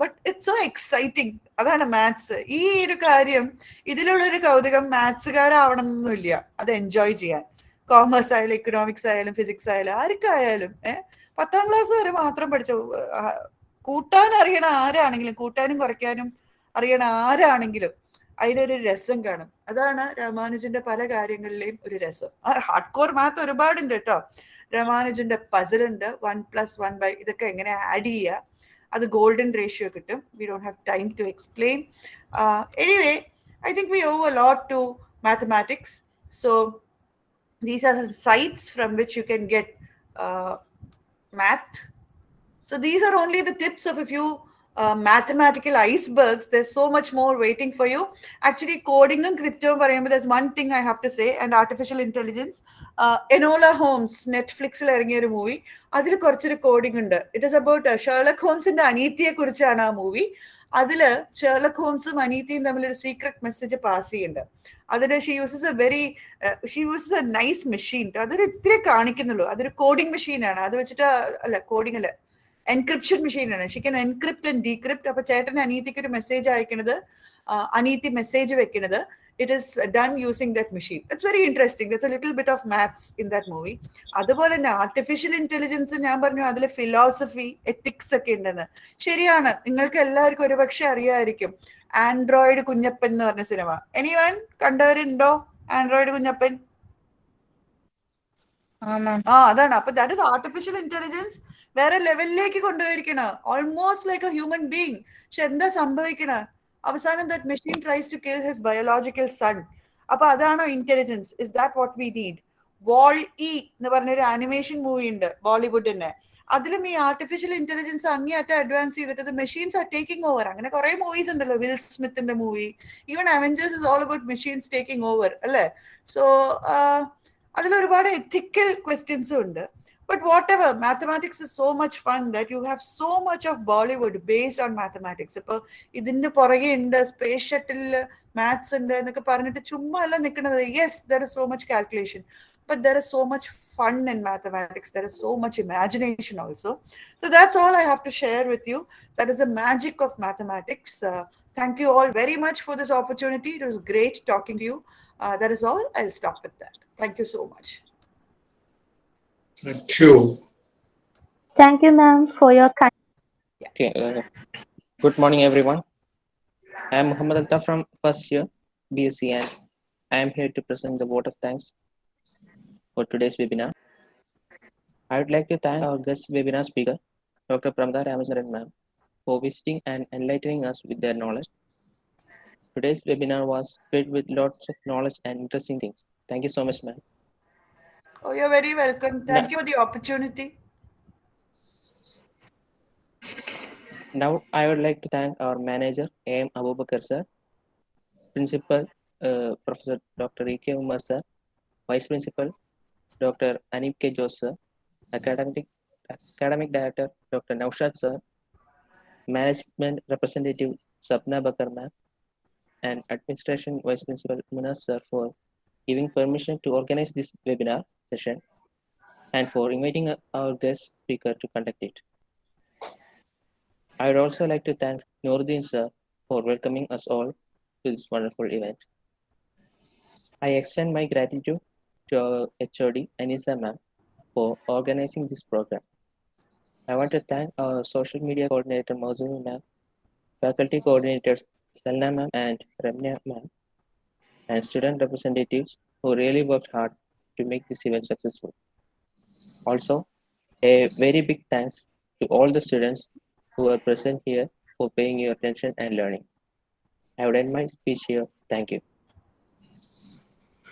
C: but it's so exciting. അതാണ് maths. ഈ ഒരു കാര്യം, ഇതിലുള്ളൊരു കൗതുകം മാത്സുകാരാവണമെന്നൊന്നുമില്ല അത് enjoy ചെയ്യാൻ. Commerce ആയാലും ഇക്കണോമിക്സ് ആയാലും ഫിസിക്സ് ആയാലും ആർക്കായാലും 10ാം ക്ലാസ് വരെ മാത്രം പഠിച്ച കൂട്ടാൻ അറിയണ ആരാണെങ്കിലും, കൂട്ടാനും കുറയ്ക്കാനും അറിയണ ആരാണെങ്കിലും അതിലൊരു രസം കാണും. അതാണ് രാമാനുജന്റെ പല കാര്യങ്ങളിലെയും ഒരു രസം. ഹാർഡ് കോർ മാത്ത് ഒരുപാടുണ്ട് കേട്ടോ. രാമാനുജന്റെ പസിൽ ഉണ്ട്, 1+1 ഇതൊക്കെ എങ്ങനെ ആഡ് ചെയ്യുക, അത് ഗോൾഡൻ റേഷ്യോ കിട്ടും. We don't have time to explain. Anyway, I think we owe a lot to mathematics. So these are some sites from which you can get math. So these are only the tips of a few mathematical icebergs. There's so much more waiting for you. Actually, coding and crypto, there's one thing I have to say, and artificial intelligence. Enola Holmes, Netflix ഇറങ്ങിയ movie. അതിൽ കുറച്ചൊരു coding ഉണ്ട്. It is about Sherlock Holmesന്റെ അനീതിയെ കുറിച്ചാണ് ആ movie. അതില് Sherlock ഹോംസും അനീതിയും തമ്മിൽ ഒരു സീക്രട്ട് മെസ്സേജ് പാസ് ചെയ്യുന്നുണ്ട്. അതില് she uses A nice machine. അതൊരു ഇത്തിരി കാണിക്കുന്നുള്ളൂ. അതൊരു കോഡിംഗ് മെഷീനാണ്. അത് വെച്ചിട്ട് അല്ല, കോഡിംഗ് അല്ല, എൻക്രിപ്ഷൻ മെഷീനാണ്. She can encrypt and decrypt. അപ്പൊ ചേട്ടൻ അനീതിക്ക് ഒരു മെസ്സേജ് അയക്കണത്, അനീതി മെസ്സേജ് വെക്കുന്നത്, it is done using that machine. It's very interesting. There's a little bit of maths in that movie. അതുപോലെ തന്നെ ആർട്ടിഫിഷ്യൽ ഇന്റലിജൻസ് ഞാൻ പറഞ്ഞു, അതിൽ ഫിലോസഫി, എത്തിക്സ് ഒക്കെ ഉണ്ടെന്ന്. ശരിയാണ്, നിങ്ങൾക്ക് എല്ലാവർക്കും ഒരുപക്ഷെ അറിയാമായിരിക്കും ആൻഡ്രോയിഡ് കുഞ്ഞപ്പൻ എന്ന് പറഞ്ഞ സിനിമ. എനിവൺ കണ്ടവരുണ്ടോ ആൻഡ്രോയിഡ് കുഞ്ഞപ്പൻ? അതാണ്. അപ്പൊ ദാറ്റ് ഇസ് ആർട്ടിഫിഷ്യൽ ഇന്റലിജൻസ് വേറെ ലെവലിലേക്ക് കൊണ്ടുപോയിരിക്കണ, almost like a human being. പക്ഷെ എന്താ സംഭവിക്കണ, അവസാനം that machine tries to kill his biological son. അപ്പൊ അതാണോ intelligence? Is that what we need? Wall E എന്ന് പറഞ്ഞൊരു ആനിമേഷൻ മൂവി ഉണ്ട് ബോളിവുഡിന്റെ. അതിലും ഈ ആർട്ടിഫിഷ്യൽ ഇന്റലിജൻസ് അങ്ങേയറ്റം അഡ്വാൻസ് ചെയ്തിട്ട് മെഷീൻസ് ആർ ടേക്കിംഗ് ഓവർ. അങ്ങനെ കുറെ മൂവീസ് ഉണ്ടല്ലോ, വിൽ സ്മിത്തിന്റെ movie, even Avengers is all about machines taking over അല്ലേ? സോ അതിലൊരുപാട് എത്തിക്കൽ ക്വസ്റ്റ്യൻസും ഉണ്ട്. But whatever, mathematics is so much fun that you have so much of Bollywood based on mathematics. ഇപ്പൊ ഇതിന്റെ പുറകെ ഉണ്ട് സ്പേസ് ഷട്ടിൽ മാത്സ് ഉണ്ട് എന്നൊക്കെ പറഞ്ഞിട്ട് ചുമ്മാ അല്ല നിൽക്കുന്നത്. Yes, there is so much calculation, but there is so much fun in mathematics. There is so much imagination also. So that's all I have to share with you. That is the magic of mathematics. Thank you all very much for this opportunity. It was great talking to you. That is all. I'll stop with that. Thank you so much.
M: Thank you.
A: Thank you, ma'am, for your kind.
L: Okay. Good morning, everyone. I am Muhammad Altaf from first year BSc, and I am here to present the vote of thanks for today's webinar. I would like to thank our guest webinar speaker, Dr. Pramada Ramachandran ma'am, for visiting and enlightening us with their knowledge. Today's webinar was filled with lots of knowledge and interesting things. Thank you so much, ma'am.
C: Oh, you're very welcome. Thank you for the opportunity.
L: Now, I would like to thank our manager, A.M. Abubakar sir, Principal, Professor Dr. E.K. Umar sir, Vice Principal, Dr. Anip K. Jose sir, Academic Director, Dr. Naushad sir, Management Representative Sapna Bakar ma'am, and Administration Vice Principal Munas sir for giving permission to organize this webinar session and for inviting our guest speaker to conduct it. I would also like to thank Noordin sir for welcoming us all to this wonderful event. I extend my gratitude to our HOD Anisa ma'am for organizing this program. I want to thank our social media coordinator Mausumi ma'am, faculty coordinators Salna ma'am and Ramya ma'am, and student representatives who really worked hard to make this event successful. Also, a very big thanks to all the students who are present here for paying your attention and learning. I would end my speech here. Thank you.